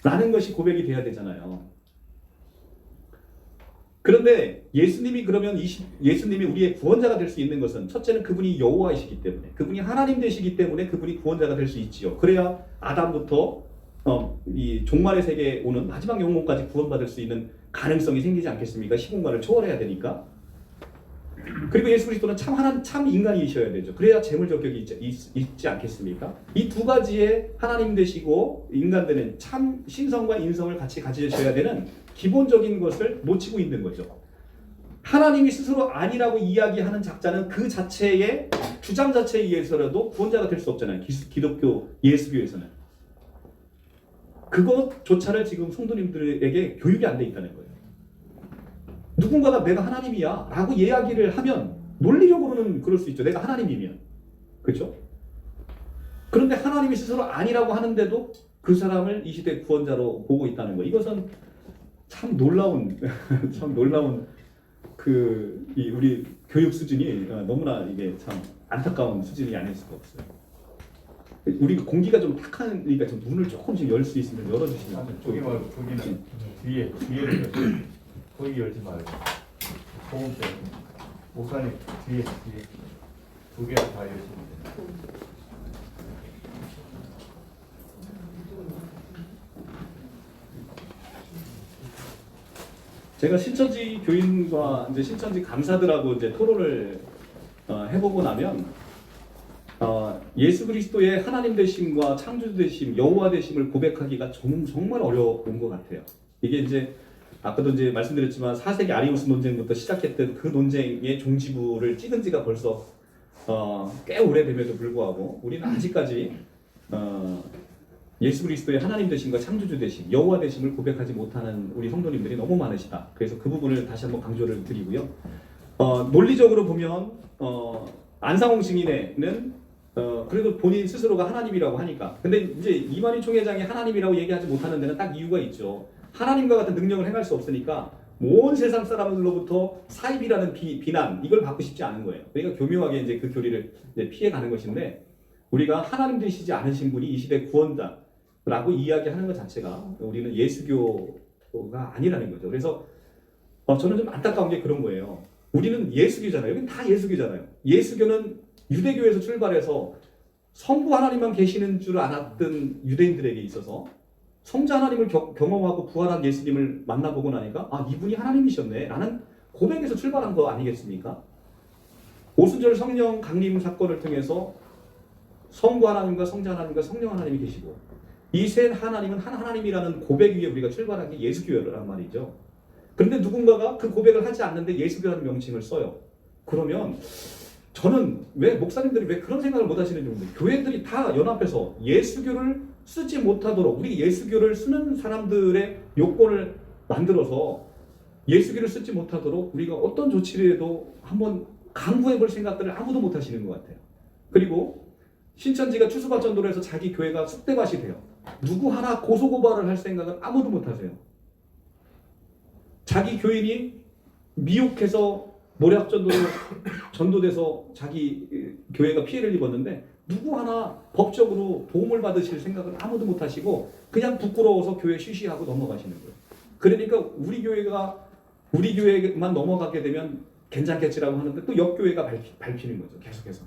라는 것이 고백이 돼야 되잖아요. 그런데 예수님이 그러면 예수님이 우리의 구원자가 될 수 있는 것은 첫째는 그분이 여호와이시기 때문에 그분이 하나님 되시기 때문에 그분이 구원자가 될 수 있지요. 그래야 아담부터 이 종말의 세계에 오는 마지막 영혼까지 구원받을 수 있는 가능성이 생기지 않겠습니까? 시공간을 초월해야 되니까. 그리고 예수 그리스도는 참 인간이셔야 되죠. 그래야 재물 적격이 있지 않겠습니까? 이 두 가지의 하나님 되시고 인간 되는 참 신성과 인성을 같이 가지셔야 되는 기본적인 것을 놓치고 있는 거죠. 하나님이 스스로 아니라고 이야기하는 작자는 그 자체의 주장 자체에 의해서라도 구원자가 될 수 없잖아요. 기독교 예수교에서는. 그것조차를 지금 성도님들에게 교육이 안 돼 있다는 거예요. 누군가가 내가 하나님이야 라고 이야기를 하면 논리적으로는 그럴 수 있죠. 내가 하나님이면. 그렇죠? 그런데 하나님이 스스로 아니라고 하는데도 그 사람을 이 시대 구원자로 보고 있다는 거. 이것은 참 놀라운 참 놀라운 우리 교육 수준이 너무나 이게 참 안타까운 수준이 아닐 수가 없어요. 우리 공기가 좀 탁하니까 좀 문을 조금씩 열 수 있으면 열어주시면. 저기 말고 저기는 뒤에를 열어요. 거기 열지 말고 소음 때문에 목사님 뒤에 두 개를 다 열시면 돼요. 제가 신천지 교인과 이제 신천지 강사들하고 이제 토론을 해보고 나면 예수 그리스도의 하나님 되심과 창조 되심, 여호와 되심을 고백하기가 정말 어려운 것 같아요. 이게 이제 아까도 이제 말씀드렸지만 4세기 아리우스 논쟁부터 시작했던 그 논쟁의 종지부를 찍은 지가 벌써 꽤 오래됨에도 불구하고 우리는 아직까지 예수 그리스도의 하나님 되심과 창조주 되심, 여호와 되심을 고백하지 못하는 우리 성도님들이 너무 많으시다. 그래서 그 부분을 다시 한번 강조를 드리고요. 논리적으로 보면 안상홍 증인회는 그래도 본인 스스로가 하나님이라고 하니까. 근데 이제 이만희 총회장이 하나님이라고 얘기하지 못하는 데는 딱 이유가 있죠. 하나님과 같은 능력을 행할 수 없으니까 온 세상 사람들로부터 사입이라는 비난 이걸 받고 싶지 않은 거예요. 그러니까 교묘하게 이제 그 교리를 이제 피해가는 것인데 우리가 하나님 되시지 않으신 분이 이 시대 구원자라고 이야기하는 것 자체가 우리는 예수교가 아니라는 거죠. 그래서 저는 좀 안타까운 게 그런 거예요. 우리는 예수교잖아요. 여긴 다 예수교잖아요. 예수교는 유대교에서 출발해서 성부 하나님만 계시는 줄 알았던 유대인들에게 있어서 성자 하나님을 경험하고 부활한 예수님을 만나보고 나니까 이분이 하나님이셨네 라는 고백에서 출발한 거 아니겠습니까? 오순절 성령 강림 사건을 통해서 성부 하나님과 성자 하나님과 성령 하나님이 계시고 이 셋 하나님은 한 하나님이라는 고백 위에 우리가 출발한 게 예수교란 말이죠. 그런데 누군가가 그 고백을 하지 않는데 예수교라는 명칭을 써요. 그러면 저는 왜 목사님들이 왜 그런 생각을 못 하시는지 모르겠어요. 교회들이 다 연합해서 예수교를 쓰지 못하도록 우리 예수교를 쓰는 사람들의 요건을 만들어서 예수교를 쓰지 못하도록 우리가 어떤 조치를 해도 한번 강구해 볼 생각들을 아무도 못 하시는 것 같아요. 그리고 신천지가 추수발전도로 해서 자기 교회가 쑥대밭이 돼요. 누구 하나 고소고발을 할 생각은 아무도 못 하세요. 자기 교인이 미혹해서 모략전도로 전도돼서 자기 교회가 피해를 입었는데 누구 하나 법적으로 도움을 받으실 생각을 아무도 못 하시고 그냥 부끄러워서 교회 쉬쉬하고 넘어가시는 거예요. 그러니까 우리 교회만 넘어가게 되면 괜찮겠지라고 하는데 또 옆교회가 밟히는 거죠. 계속해서.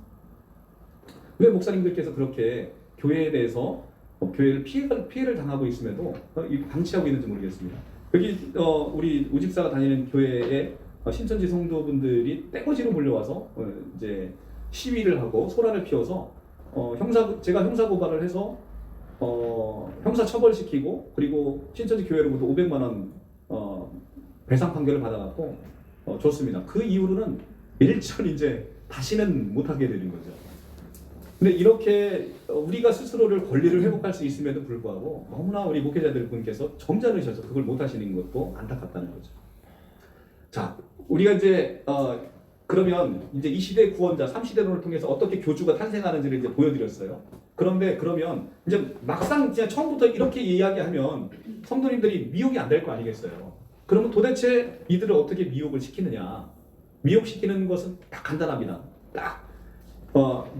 왜 목사님들께서 그렇게 교회에 대해서 교회를 피해를 당하고 있음에도 방치하고 있는지 모르겠습니다. 여기 우리 우집사가 다니는 교회에 신천지 성도분들이 떼거지로 몰려와서 이제 시위를 하고 소란을 피워서 제가 형사 고발을 해서 형사 처벌시키고 그리고 신천지 교회로부터 500만 원 배상 판결을 받아갖고 줬습니다. 그 이후로는 일절 이제 다시는 못하게 되는 거죠. 근데 이렇게 우리가 스스로를 권리를 회복할 수 있음에도 불구하고 너무나 우리 목회자들 분께서 점잖으셔서 그걸 못하시는 것도 안타깝다는 거죠. 자, 우리가 이제 그러면 이제 이 시대의 구원자 3시대론을 통해서 어떻게 교주가 탄생하는지를 이제 보여드렸어요. 그런데 그러면 이제 막상 이제 처음부터 이렇게 이야기하면 성도님들이 미혹이 안 될 거 아니겠어요. 그러면 도대체 이들을 어떻게 미혹을 시키느냐? 미혹시키는 것은 딱 간단합니다. 딱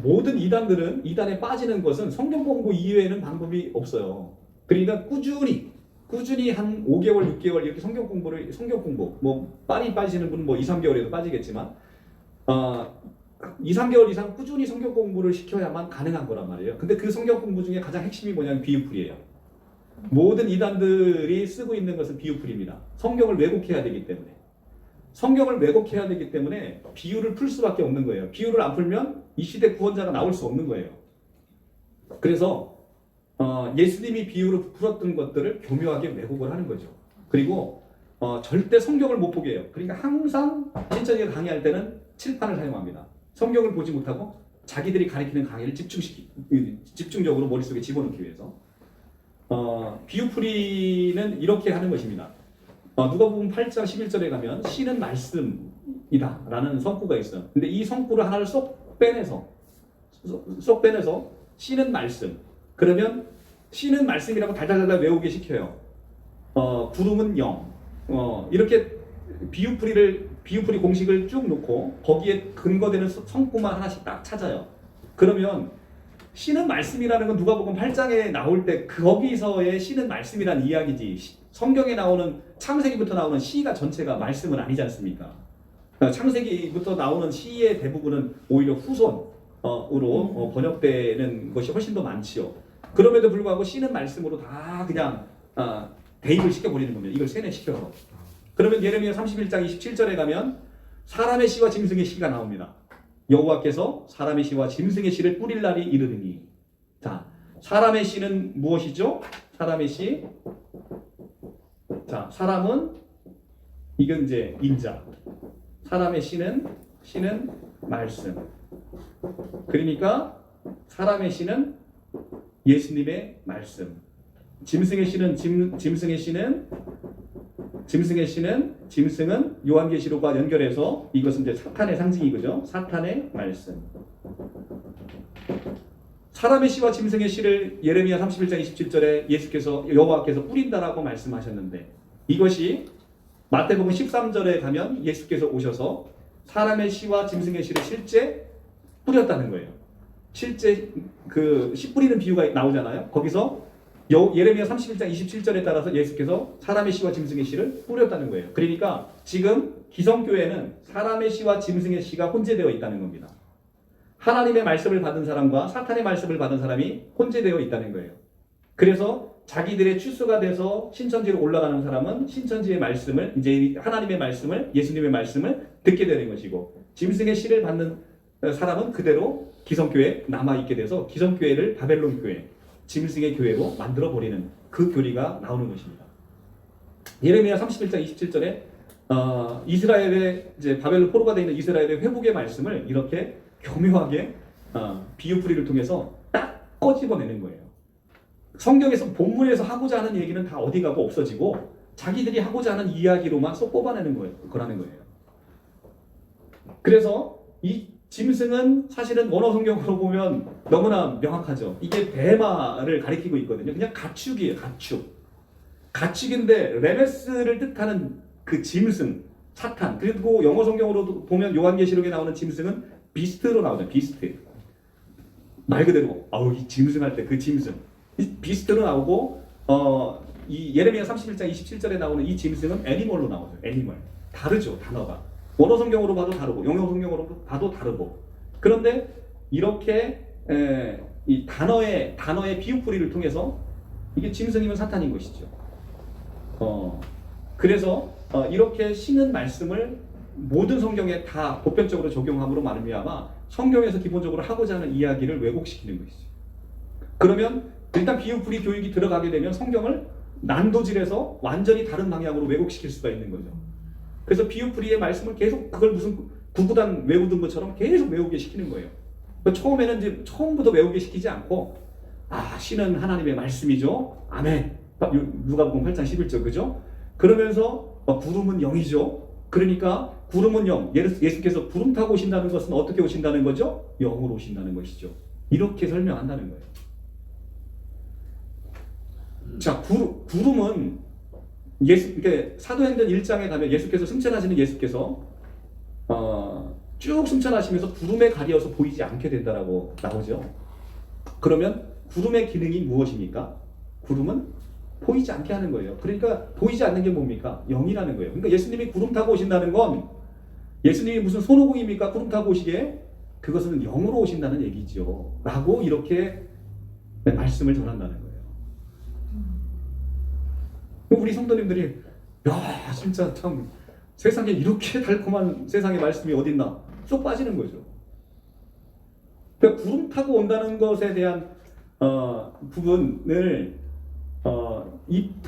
모든 이단들은 이단에 빠지는 것은 성경 공부 이외에는 방법이 없어요. 그러니까 꾸준히 한 5개월, 6개월 이렇게 성경 공부 뭐 많이 빠지시는 분은 뭐 2, 3개월에도 빠지겠지만 2, 3개월 이상 꾸준히 성경 공부를 시켜야만 가능한 거란 말이에요. 근데 그 성경 공부 중에 가장 핵심이 뭐냐면 비유풀이에요. 모든 이단들이 쓰고 있는 것은 비유풀입니다. 성경을 왜곡해야 되기 때문에. 성경을 왜곡해야 되기 때문에 비유를 풀 수밖에 없는 거예요. 비유를 안 풀면 이 시대 구원자가 나올 수 없는 거예요. 그래서 예수님이 비유를 풀었던 것들을 교묘하게 왜곡을 하는 거죠. 그리고 절대 성경을 못 보게 해요. 그러니까 항상 신천지가 강의할 때는 칠판을 사용합니다. 성경을 보지 못하고 자기들이 가리키는 강의를 집중적으로 머릿속에 집어넣기 위해서 비유풀이는 이렇게 하는 것입니다. 누가복음 8장 11절에 가면 씨는 말씀이다 라는 성구가 있어요. 근데 이 성구를 하나를 쏙 빼내서 씨는 말씀. 그러면 씨는 말씀이라고 달달달달 외우게 시켜요. 구름은 영. 이렇게 비유풀이 공식을 쭉 놓고 거기에 근거되는 성구만 하나씩 딱 찾아요. 그러면 씨는 말씀이라는 건 누가복음 8장에 나올 때 거기서의 씨는 말씀이란 이야기지. 성경에 나오는 창세기부터 나오는 시가 전체가 말씀은 아니지 않습니까? 창세기부터 나오는 시의 대부분은 오히려 후손으로 번역되는 것이 훨씬 더 많지요. 그럼에도 불구하고 시는 말씀으로 다 그냥 대입을 시켜버리는 겁니다. 이걸 세뇌시켜서. 그러면 예레미야 31장 27절에 가면 사람의 씨와 짐승의 씨가 나옵니다. 여호와께서 사람의 씨와 짐승의 씨를 뿌릴 날이 이르리니. 자, 사람의 씨는 무엇이죠? 사람의 씨. 자, 사람은 이건 이제 인자. 사람의 씨는 말씀. 그러니까 사람의 씨는 예수님의 말씀. 짐승의 씨는 요한계시록과 연결해서 이것은 이제 사탄의 상징이죠. 사탄의 말씀. 사람의 씨와 짐승의 씨를 예레미야 31장 27절에 예수께서 여호와께서 뿌린다라고 말씀하셨는데 이것이 마태복음 13절에 가면 예수께서 오셔서 사람의 씨와 짐승의 씨를 실제 뿌렸다는 거예요. 실제 그 씨 뿌리는 비유가 나오잖아요. 거기서 예레미야 31장 27절에 따라서 예수께서 사람의 씨와 짐승의 씨를 뿌렸다는 거예요. 그러니까 지금 기성교회는 사람의 씨와 짐승의 씨가 혼재되어 있다는 겁니다. 하나님의 말씀을 받은 사람과 사탄의 말씀을 받은 사람이 혼재되어 있다는 거예요. 그래서 자기들의 추수가 돼서 신천지로 올라가는 사람은 신천지의 말씀을, 이제 하나님의 말씀을, 예수님의 말씀을 듣게 되는 것이고, 짐승의 씨를 받는 사람은 그대로 기성교회에 남아있게 돼서 기성교회를 바벨론 교회, 짐승의 교회로 만들어버리는 그 교리가 나오는 것입니다. 예레미야 31장 27절에 이스라엘의 이제 바벨론 포로가 되어 있는 이스라엘의 회복의 말씀을 이렇게 교묘하게 비유풀이를 통해서 딱 꺼집어내는 거예요. 성경에서 본문에서 하고자 하는 얘기는 다 어디 가고 없어지고 자기들이 하고자 하는 이야기로만 쏙 뽑아내는 거라는 거예요. 그래서 이 짐승은 사실은 원어 성경으로 보면 너무나 명확하죠. 이게 베마를 가리키고 있거든요. 그냥 가축이에요. 가축인데 레메스를 뜻하는 그 짐승, 사탄. 그리고 영어 성경으로 보면 요한계시록에 나오는 짐승은 비스트로 나오죠. 비스트. 말 그대로 이 짐승 할 때 그 짐승. 비스트로 나오고 이 예레미야 31장 27절에 나오는 이 짐승은 애니멀로 나오죠. 애니멀. 다르죠. 단어가. 원어 성경으로 봐도 다르고 영어 성경으로 봐도 다르고. 그런데 이렇게 이 단어의 비유풀이를 통해서 이게 짐승이면 사탄인 것이죠. 그래서 이렇게 신은 말씀을 모든 성경에 다 보편적으로 적용함으로 말미암아 성경에서 기본적으로 하고자 하는 이야기를 왜곡시키는 것이죠. 그러면 일단 비유풀이 교육이 들어가게 되면 성경을 난도질해서 완전히 다른 방향으로 왜곡시킬 수가 있는 거죠. 그래서 비유풀이의 말씀을 계속 그걸 무슨 구구단 외우던 것처럼 계속 외우게 시키는 거예요. 그러니까 처음에는 이제 처음부터 외우게 시키지 않고 신은 하나님의 말씀이죠. 아멘. 누가복음 8장 11절 그죠? 그러면서 구름은 영이죠. 그러니까 구름은 영. 예수께서 구름 타고 오신다는 것은 어떻게 오신다는 거죠? 영으로 오신다는 것이죠. 이렇게 설명한다는 거예요. 자, 구름은 그러니까 사도행전 1장에 가면 예수께서 승천하시는 예수께서 쭉 승천하시면서 구름에 가려서 보이지 않게 된다라고 나오죠. 그러면 구름의 기능이 무엇입니까? 구름은 보이지 않게 하는 거예요. 그러니까 보이지 않는 게 뭡니까? 영이라는 거예요. 그러니까 예수님이 구름 타고 오신다는 건 예수님이 무슨 손오공입니까? 구름 타고 오시게? 그것은 영으로 오신다는 얘기죠. 라고 이렇게 말씀을 전한다는 거예요. 우리 성도님들이 야 진짜 참 세상에 이렇게 달콤한 세상의 말씀이 어딨나 쏙 빠지는 거죠. 그러니까 구름 타고 온다는 것에 대한 부분을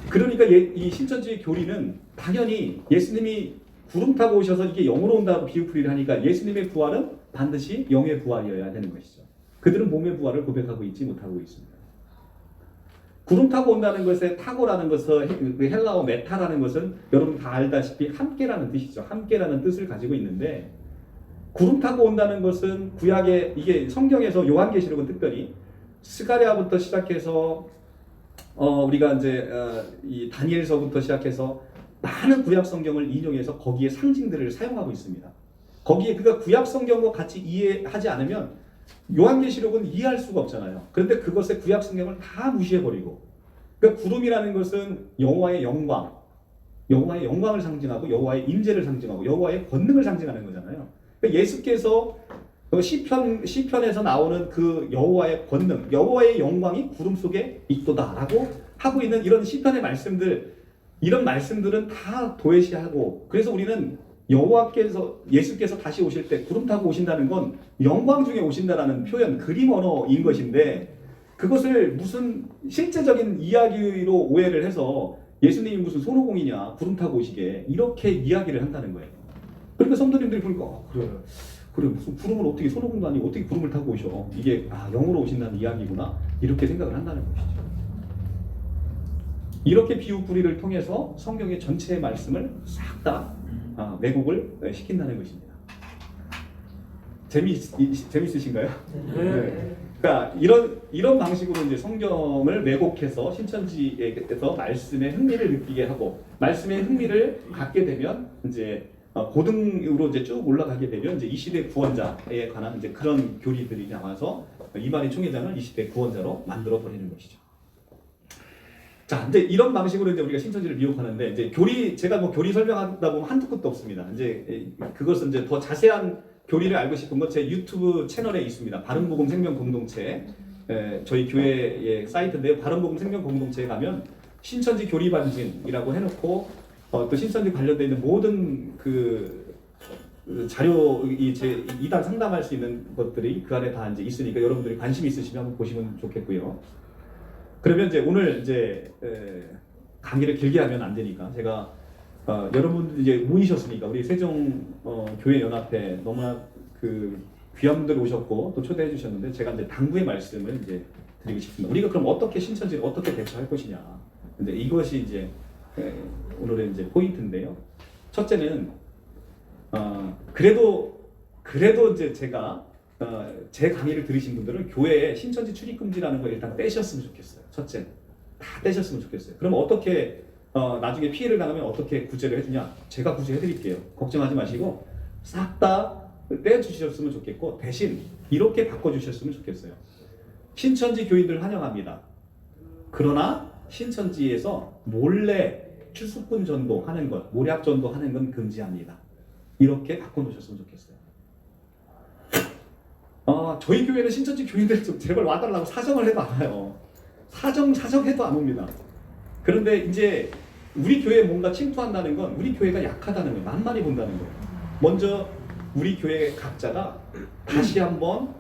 그러니까 이 신천지의 교리는 당연히 예수님이 구름 타고 오셔서 이게 영으로 온다고 비유풀이를 하니까 예수님의 부활은 반드시 영의 부활이어야 되는 것이죠. 그들은 몸의 부활을 고백하고 있지 못하고 있습니다. 구름 타고 온다는 것의 타고라는 것은 헬라어 메타라는 것은 여러분 다 알다시피 함께라는 뜻이죠. 함께라는 뜻을 가지고 있는데 구름 타고 온다는 것은 구약의 이게 성경에서 요한계시록은 특별히 스가랴부터 시작해서 우리가 이제 이 다니엘서부터 시작해서 많은 구약 성경을 인용해서 거기에 상징들을 사용하고 있습니다. 거기에 그가 구약 성경과 같이 이해하지 않으면 요한계시록은 이해할 수가 없잖아요. 그런데 그것의 구약 성경을 다 무시해버리고 그러니까 구름이라는 것은 여호와의 영광을 상징하고 여호와의 임재를 상징하고 여호와의 권능을 상징하는 거잖아요. 그러니까 예수께서 시편에서 나오는 그 여호와의 권능, 여호와의 영광이 구름 속에 있도다라고 하고 있는 이런 시편의 말씀들, 이런 말씀들은 다 도외시하고 그래서 우리는 예수께서 다시 오실 때 구름 타고 오신다는 건 영광 중에 오신다라는 표현, 그림 언어인 것인데 그것을 무슨 실제적인 이야기로 오해를 해서 예수님이 무슨 손오공이냐 구름 타고 오시게 이렇게 이야기를 한다는 거예요. 그러니까 성도님들이 보니까 그래 무슨 구름을 어떻게 손오공도 아니고 어떻게 구름을 타고 오셔 이게 영으로 오신다는 이야기구나 이렇게 생각을 한다는 것이죠. 이렇게 비유풀이를 통해서 성경의 전체의 말씀을 싹 다 왜곡을 시킨다는 것입니다. 재밌으신가요? 네. 그러니까 이런 방식으로 이제 성경을 왜곡해서 신천지에서 말씀에 흥미를 느끼게 하고 말씀에 흥미를 갖게 되면 이제 고등으로 이제 쭉 올라가게 되면 이제 이 시대 구원자에 관한 이제 그런 교리들이 나와서 이만희 총회장을 이 시대 구원자로 만들어 버리는 것이죠. 자, 이제 이런 방식으로 이제 우리가 신천지를 미혹하는데 이제 제가 뭐 교리 설명하다 보면 한두 끝도 없습니다. 이제 그것은 이제 더 자세한 교리를 알고 싶은 건 제 유튜브 채널에 있습니다. 바른복음 생명 공동체 저희 교회의 사이트인데요. 바른복음 생명 공동체에 가면 신천지 교리 반증이라고 해놓고 또 신천지 관련되어 있는 모든 그 자료 제 2단 상담할 수 있는 것들이 그 안에 다 이제 있으니까 여러분들이 관심 있으시면 한번 보시면 좋겠고요. 그러면 이제 오늘 이제 강의를 길게 하면 안 되니까 제가 여러분들 이제 모이셨으니까 우리 세종 교회 연합회 너무나 그 귀한 분들 오셨고 또 초대해 주셨는데 제가 이제 당부의 말씀을 이제 드리고 싶습니다. 우리가 그럼 어떻게 신천지를 어떻게 대처할 것이냐. 근데 이것이 이제 오늘의 이제 포인트인데요. 첫째는 그래도 이제 제가 제 강의를 들으신 분들은 교회에 신천지 출입금지라는 걸 일단 떼셨으면 좋겠어요. 첫째, 다 떼셨으면 좋겠어요. 그럼 어떻게 나중에 피해를 당하면 어떻게 구제를 해주냐? 제가 구제해드릴게요. 걱정하지 마시고 싹 다 떼주셨으면 좋겠고 대신 이렇게 바꿔주셨으면 좋겠어요. 신천지 교인들 환영합니다. 그러나 신천지에서 몰래 출숙군 전도하는 것, 모략 전도하는 건 금지합니다. 이렇게 바꿔놓으셨으면 좋겠어요. 저희 교회는 신천지 교인들 좀 제발 와달라고 사정을 해도 안 와요. 사정해도 안 옵니다. 그런데 이제 우리 교회에 뭔가 침투한다는 건 우리 교회가 약하다는 거예요. 만만히 본다는 거예요. 먼저 우리 교회 각자가 다시 한번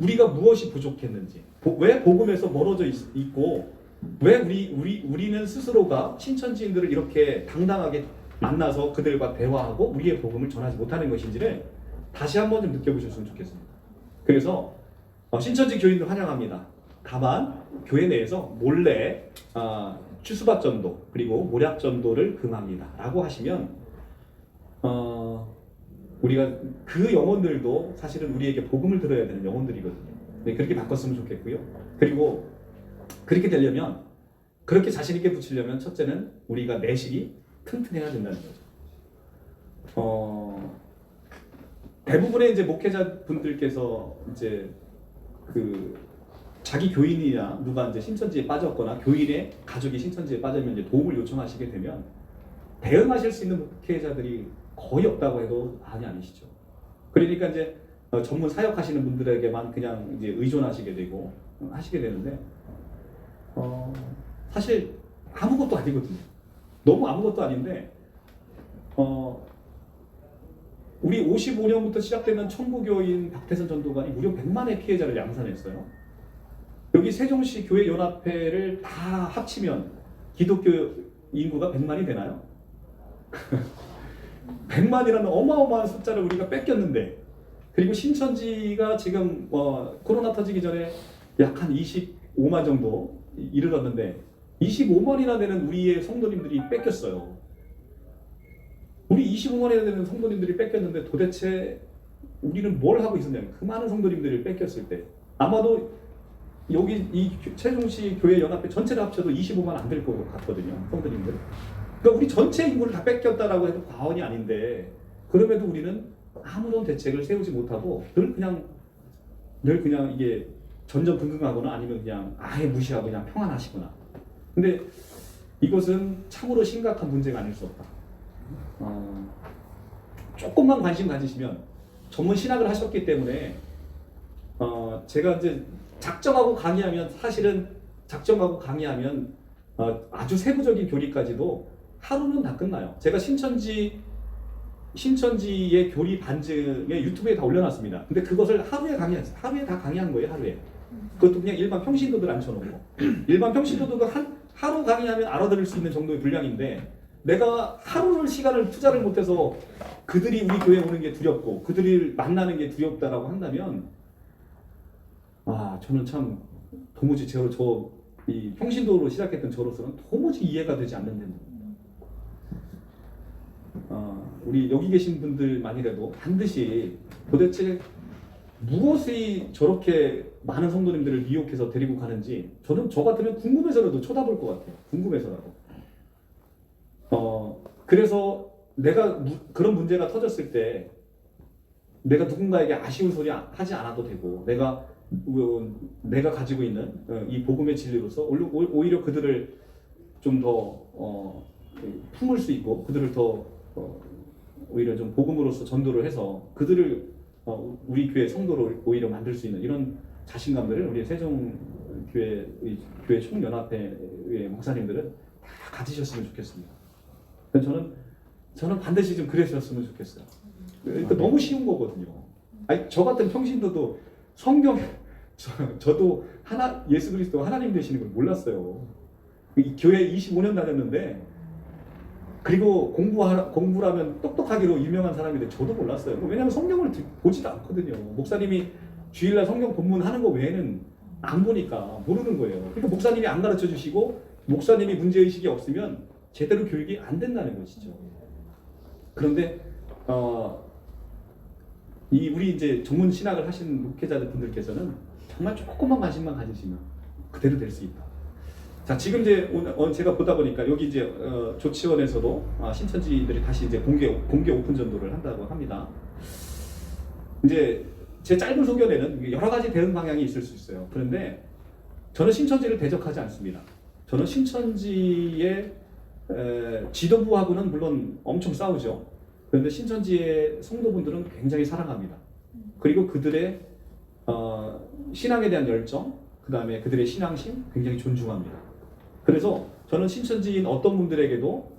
우리가 무엇이 부족했는지 왜 복음에서 멀어져 있고 왜 우리는 스스로가 신천지인들을 이렇게 당당하게 만나서 그들과 대화하고 우리의 복음을 전하지 못하는 것인지를 다시 한번 좀 느껴보셨으면 좋겠습니다. 그래서 신천지 교인들 환영합니다. 다만 교회 내에서 몰래 추수밭 전도 그리고 모략 전도를 금합니다라고 하시면 우리가 그 영혼들도 사실은 우리에게 복음을 들어야 되는 영혼들이거든요. 네, 그렇게 바꿨으면 좋겠고요. 그리고 그렇게 되려면 그렇게 자신 있게 붙이려면 첫째는 우리가 내실이 튼튼해야 된다는 거죠. 대부분의 이제 목회자 분들께서 이제 그 자기 교인이나 누가 이제 신천지에 빠졌거나 교인의 가족이 신천지에 빠지면 이제 도움을 요청하시게 되면 대응하실 수 있는 목회자들이 거의 없다고 해도 많이 아니시죠. 그러니까 이제 전문 사역하시는 분들에게만 그냥 이제 의존하시게 되고 하시게 되는데 사실 아무것도 아니거든요. 너무 아무것도 아닌데 우리 55년부터 시작되는 천부교인 박태선 전도관이 무려 100만의 피해자를 양산했어요. 여기 세종시 교회 연합회를 다 합치면 기독교 인구가 100만이 되나요? 100만이라는 어마어마한 숫자를 우리가 뺏겼는데, 그리고 신천지가 지금 코로나 터지기 전에 약 한 25만 정도 이르렀는데 25만이나 되는 우리의 성도님들이 뺏겼어요. 우리 25만이나 되는 성도님들이 뺏겼는데 도대체 우리는 뭘 하고 있었냐면, 그 많은 성도님들을 뺏겼을 때 아마도 여기 이 세종시 교회 연합회 전체를 합쳐도 25만 안 될 것 같거든요, 성도님들. 그러니까 우리 전체 인구를 다 뺏겼다라고 해도 과언이 아닌데, 그럼에도 우리는 아무런 대책을 세우지 못하고 늘 그냥 이게 전전긍긍하거나 아니면 그냥 아예 무시하고 그냥 평안하시거나. 근데 이것은 참으로 심각한 문제가 아닐 수 없다. 조금만 관심 가지시면, 전문 신학을 하셨기 때문에 제가 이제 작정하고 강의하면 아주 세부적인 교리까지도 하루는 다 끝나요. 제가 신천지의 교리 반증에 유튜브에 다 올려놨습니다. 근데 그것을 하루에 다 강의한 거예요. 하루에. 그것도 그냥 일반 평신도들 앉혀놓고, 일반 평신도들도 하루 강의하면 알아들을 수 있는 정도의 분량인데, 내가 하루 시간을 투자를 못해서 그들이 우리 교회에 오는 게 두렵고 그들을 만나는 게 두렵다라고 한다면, 저는 참 도무지 이 평신도로 시작했던 저로서는 도무지 이해가 되지 않는 데입니다. 우리 여기 계신 분들만이라도 반드시 도대체 무엇이 저렇게 많은 성도님들을 미혹해서 데리고 가는지, 저는 저 같으면 궁금해서라도 쳐다볼 것 같아요. 궁금해서라도. 그래서 내가 그런 문제가 터졌을 때 내가 누군가에게 아쉬운 소리 하지 않아도 되고, 내가 가지고 있는 이 복음의 진리로서 오히려 그들을 좀 더 품을 수 있고, 그들을 더 오히려 좀 복음으로서 전도를 해서 그들을 우리 교회 성도로 오히려 만들 수 있는 이런 자신감들을 우리 세종교회 총연합회의 목사님들은 다 가지셨으면 좋겠습니다. 저는 반드시 좀 그러셨으면 좋겠어요. 그러니까 너무 쉬운 거거든요. 저 같은 평신도도 성경, 저도 예수 그리스도가 하나님 되시는 걸 몰랐어요. 이 교회 25년 다녔는데, 그리고 공부라면 똑똑하기로 유명한 사람인데 저도 몰랐어요. 왜냐하면 성경을 보지도 않거든요. 목사님이 주일날 성경 본문하는 거 외에는 안 보니까 모르는 거예요. 그러니까 목사님이 안 가르쳐 주시고 목사님이 문제의식이 없으면 제대로 교육이 안 된다는 것이죠. 그런데 우리 이제 전문 신학을 하신 목회자들 분들께서는 정말 조금만 관심만 가지시면 그대로 될 수 있다. 자, 지금 이제 제가 보다 보니까 여기 이제 조치원에서도 신천지들이 다시 이제 공개 오픈 전도를 한다고 합니다. 이제 제 짧은 소견에는 여러 가지 대응 방향이 있을 수 있어요. 그런데 저는 신천지를 대적하지 않습니다. 저는 신천지의 지도부하고는 물론 엄청 싸우죠. 그런데 신천지의 성도분들은 굉장히 사랑합니다. 그리고 그들의 신앙에 대한 열정, 그 다음에 그들의 신앙심 굉장히 존중합니다. 그래서 저는 신천지인 어떤 분들에게도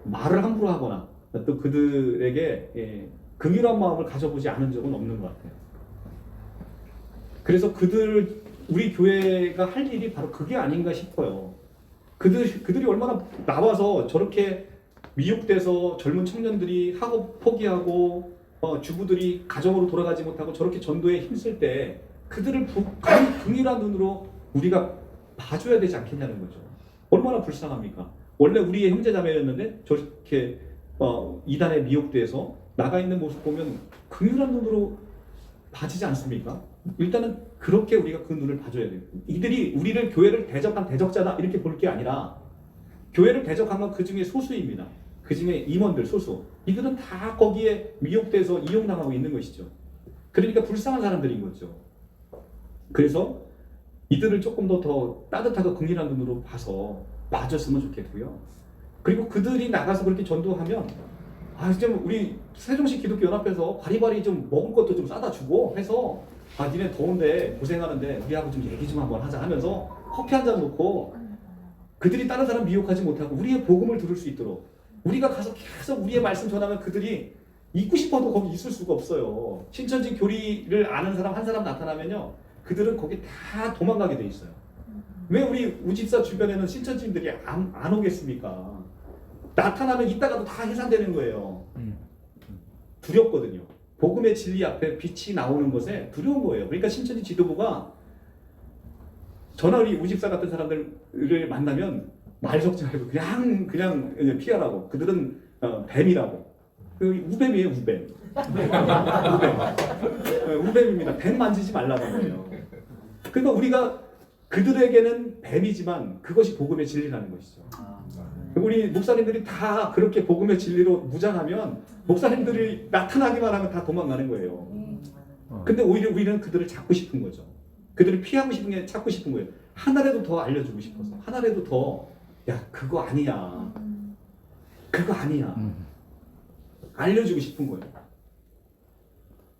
말을 함부로 하거나 또 그들에게 긍휼한 마음을 가져보지 않은 적은 없는 것 같아요. 그래서 우리 교회가 할 일이 바로 그게 아닌가 싶어요. 그들이 얼마나 나와서 저렇게 미혹돼서 젊은 청년들이 학업 포기하고 주부들이 가정으로 돌아가지 못하고 저렇게 전도에 힘쓸 때 그들을 긍휼한 눈으로 우리가 봐줘야 되지 않겠냐는 거죠. 얼마나 불쌍합니까? 원래 우리의 형제자매였는데 저렇게 이단에 미혹돼서 나가 있는 모습 보면 긍휼한 눈으로 봐지지 않습니까? 일단은 그렇게 우리가 그 눈을 봐줘야 돼요. 이들이 우리를 교회를 대적한 대적자다 이렇게 볼 게 아니라 교회를 대적한 건 그 중에 소수입니다. 그 중에 임원들 소수. 이들은 다 거기에 미혹돼서 이용당하고 있는 것이죠. 그러니까 불쌍한 사람들인 거죠. 그래서 이들을 조금 더 따뜻하고 긍휼한 눈으로 봐서 봐줬으면 좋겠고요. 그리고 그들이 나가서 그렇게 전도하면 좀 우리 세종시 기독교 연합에서 바리바리 좀 먹을 것도 좀 싸다 주고 해서 니네 더운데 고생하는데 우리하고 좀 얘기 좀 한번 하자 하면서 커피 한 잔 놓고 그들이 다른 사람 미혹하지 못하고 우리의 복음을 들을 수 있도록 우리가 가서 계속 우리의 말씀 전하면 그들이 있고 싶어도 거기 있을 수가 없어요. 신천지 교리를 아는 사람 한 사람 나타나면요 그들은 거기 다 도망가게 돼 있어요. 왜 우리 우집사 주변에는 신천지인들이 안 오겠습니까? 나타나면 이따가도 다 해산되는 거예요. 두렵거든요. 복음의 진리 앞에 빛이 나오는 것에 두려운 거예요. 그러니까 신천지 지도부가 저나 우리 우집사 같은 사람들을 만나면 말 섞지 말고 그냥 피하라고. 그들은 뱀이라고. 우뱀이에요, 우뱀. 우뱀입니다. 뱀 만지지 말라는 거예요. 그러니까 우리가 그들에게는 뱀이지만 그것이 복음의 진리라는 것이죠. 우리 목사님들이 다 그렇게 복음의 진리로 무장하면 목사님들이 나타나기만 하면 다 도망가는 거예요. 근데 오히려 우리는 그들을 잡고 싶은 거죠. 그들을 피하고 싶은 게 찾고 싶은 거예요. 하나라도 더 알려주고 싶어서 하나라도 더 그거 아니야. 그거 아니야. 알려주고 싶은 거예요.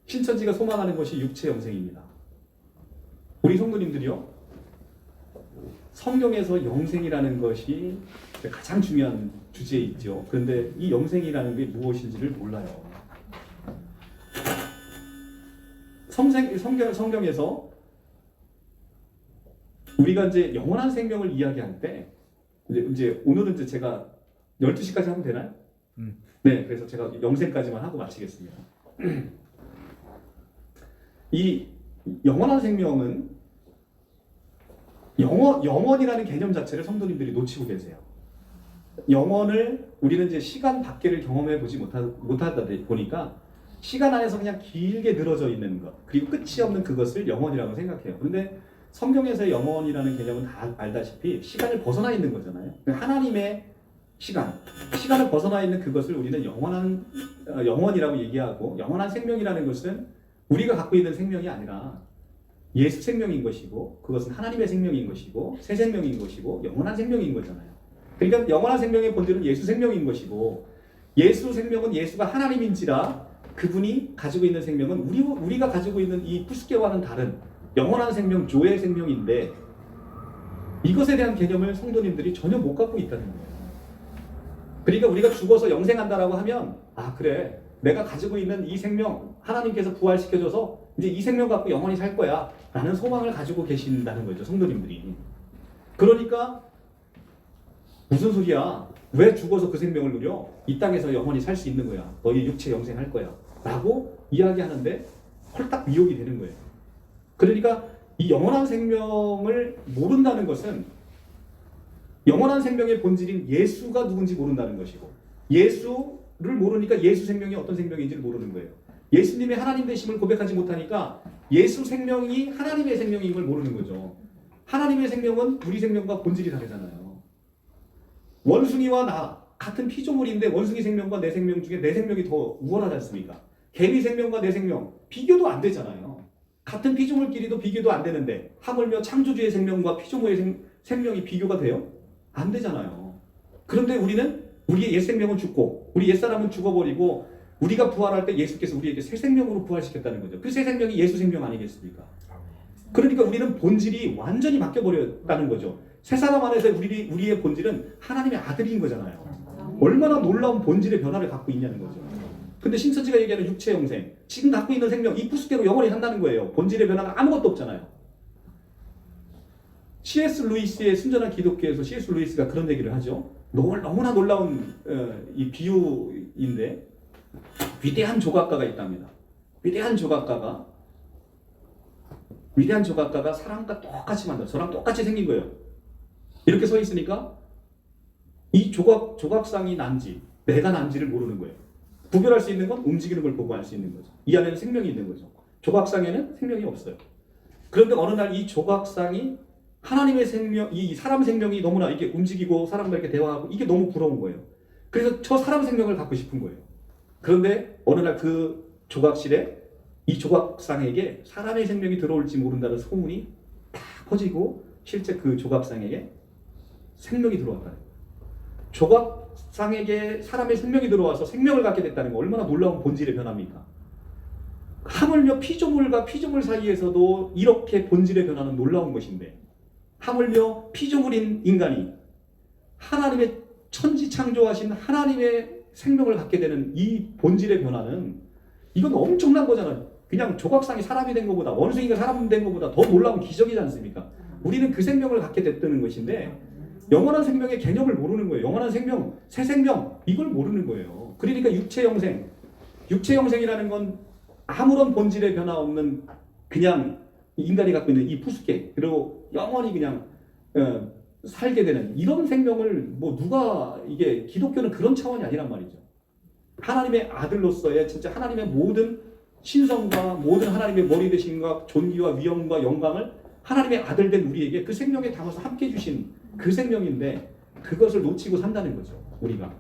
신천지가 소망하는 것이 육체 영생입니다. 우리 성도님들이요. 성경에서 영생이라는 것이 가장 중요한 주제이죠. 그런데 이 영생이라는 게 무엇인지를 몰라요. 성경에서 우리가 이제 영원한 생명을 이야기할 때 이제 오늘은 이제 제가 12시까지 하면 되나요? 네, 그래서 제가 영생까지만 하고 마치겠습니다. 이 영원한 생명은 영원이라는 개념 자체를 성도님들이 놓치고 계세요. 영원을 우리는 이제 시간 밖에를 경험해 보지 못하다 보니까 시간 안에서 그냥 길게 늘어져 있는 것 그리고 끝이 없는 그것을 영원이라고 생각해요. 그런데 성경에서의 영원이라는 개념은 다 알다시피 시간을 벗어나 있는 거잖아요. 하나님의 시간을 벗어나 있는 그것을 우리는 영원이라고 얘기하고 영원한 생명이라는 것은 우리가 갖고 있는 생명이 아니라 예수 생명인 것이고 그것은 하나님의 생명인 것이고 새 생명인 것이고 영원한 생명인 거잖아요. 그러니까 영원한 생명의 본질은 예수 생명인 것이고 예수 생명은 예수가 하나님인지라 그분이 가지고 있는 생명은 우리가 가지고 있는 이 푸스케와는 다른 영원한 생명, 조의 생명인데 이것에 대한 개념을 성도님들이 전혀 못 갖고 있다는 거예요. 그러니까 우리가 죽어서 영생한다라고 하면 그래 내가 가지고 있는 이 생명 하나님께서 부활시켜줘서 이제 이 생명 갖고 영원히 살 거야 라는 소망을 가지고 계신다는 거죠. 성도님들이. 그러니까 무슨 소리야? 왜 죽어서 그 생명을 누려? 이 땅에서 영원히 살 수 있는 거야. 너희 육체 영생할 거야 라고 이야기하는데 홀딱 미혹이 되는 거예요. 그러니까 이 영원한 생명을 모른다는 것은 영원한 생명의 본질인 예수가 누군지 모른다는 것이고 예수를 모르니까 예수 생명이 어떤 생명인지를 모르는 거예요. 예수님의 하나님 되심을 고백하지 못하니까 예수 생명이 하나님의 생명인 걸 모르는 거죠. 하나님의 생명은 우리 생명과 본질이 다르잖아요. 원숭이와 나 같은 피조물인데 원숭이 생명과 내 생명 중에 내 생명이 더 우월하지 않습니까? 개미 생명과 내 생명 비교도 안 되잖아요. 같은 피조물끼리도 비교도 안 되는데 하물며 창조주의 생명과 피조물의 생명이 비교가 돼요? 안 되잖아요. 그런데 우리는 우리의 옛 생명은 죽고 우리 옛사람은 죽어버리고 우리가 부활할 때 예수께서 우리에게 새 생명으로 부활시켰다는 거죠. 그 새 생명이 예수 생명 아니겠습니까? 그러니까 우리는 본질이 완전히 바뀌어버렸다는 거죠. 새 사람 안에서 우리의 본질은 하나님의 아들인 거잖아요. 얼마나 놀라운 본질의 변화를 갖고 있냐는 거죠. 근데 신천지가 얘기하는 육체 영생, 지금 갖고 있는 생명 이 푸스대로 영원히 산다는 거예요. 본질의 변화가 아무것도 없잖아요. C.S. 루이스의 순전한 기독교에서 C.S. 루이스가 그런 얘기를 하죠. 너무나 놀라운 이 비유인데, 위대한 조각가가 있답니다. 위대한 조각가가 사람과 똑같이 만들어, 저랑 똑같이 생긴 거예요. 이렇게 서 있으니까 이 조각상이 난지 내가 난지를 모르는 거예요. 구별할 수 있는 건 움직이는 걸 보고 알 수 있는 거죠. 이 안에는 생명이 있는 거죠. 조각상에는 생명이 없어요. 그런데 어느 날 이 조각상이 하나님의 생명, 이 사람 생명이 너무나 이렇게 움직이고 사람과 이렇게 대화하고 이게 너무 부러운 거예요. 그래서 저 사람 생명을 갖고 싶은 거예요. 그런데 어느 날 그 조각실에 이 조각상에게 사람의 생명이 들어올지 모른다는 소문이 다 퍼지고 실제 그 조각상에게 생명이 들어왔다는 거예요. 조각상에게 사람의 생명이 들어와서 생명을 갖게 됐다는 거 얼마나 놀라운 본질의 변화입니까? 하물며 피조물과 피조물 사이에서도 이렇게 본질의 변화는 놀라운 것인데, 하물며 피조물인 인간이 하나님의 천지 창조하신 하나님의 생명을 갖게 되는 이 본질의 변화는 이건 엄청난 거잖아요. 그냥 조각상이 사람이 된 것보다, 원숭이가 사람 된 것보다 더 놀라운 기적이지 않습니까? 우리는 그 생명을 갖게 됐다는 것인데 영원한 생명의 개념을 모르는 거예요. 영원한 생명, 새 생명, 이걸 모르는 거예요. 그러니까 육체 영생이라는 건 아무런 본질의 변화 없는 그냥 인간이 갖고 있는 이 푸스케, 그리고 영원히 그냥 살게 되는 이런 생명을 뭐 누가, 이게 기독교는 그런 차원이 아니란 말이죠. 하나님의 아들로서의 진짜 하나님의 모든 신성과 모든 하나님의 머리 되심과 존귀와 위엄과 영광을 하나님의 아들 된 우리에게 그 생명에 담아서 함께 주신 그 생명인데, 그것을 놓치고 산다는 거죠, 우리가.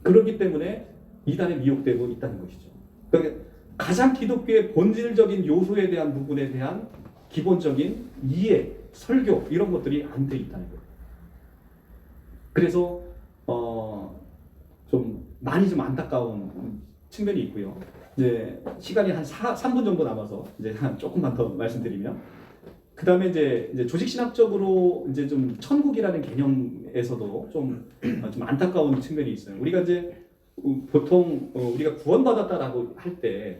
그렇기 때문에 이단에 미혹되고 있다는 것이죠. 그러니까 가장 기독교의 본질적인 요소에 대한 부분에 대한 기본적인 이해, 설교 이런 것들이 안 돼 있다는 거예요. 그래서 좀 많이 좀 안타까운 측면이 있고요. 이제 시간이 한 3분 정도 남아서 이제 한 조금만 더 말씀드리면, 그 다음에 이제 조직신학적으로 이제 좀 천국이라는 개념에서도 좀 안타까운 측면이 있어요. 우리가 이제 보통 우리가 구원받았다라고 할 때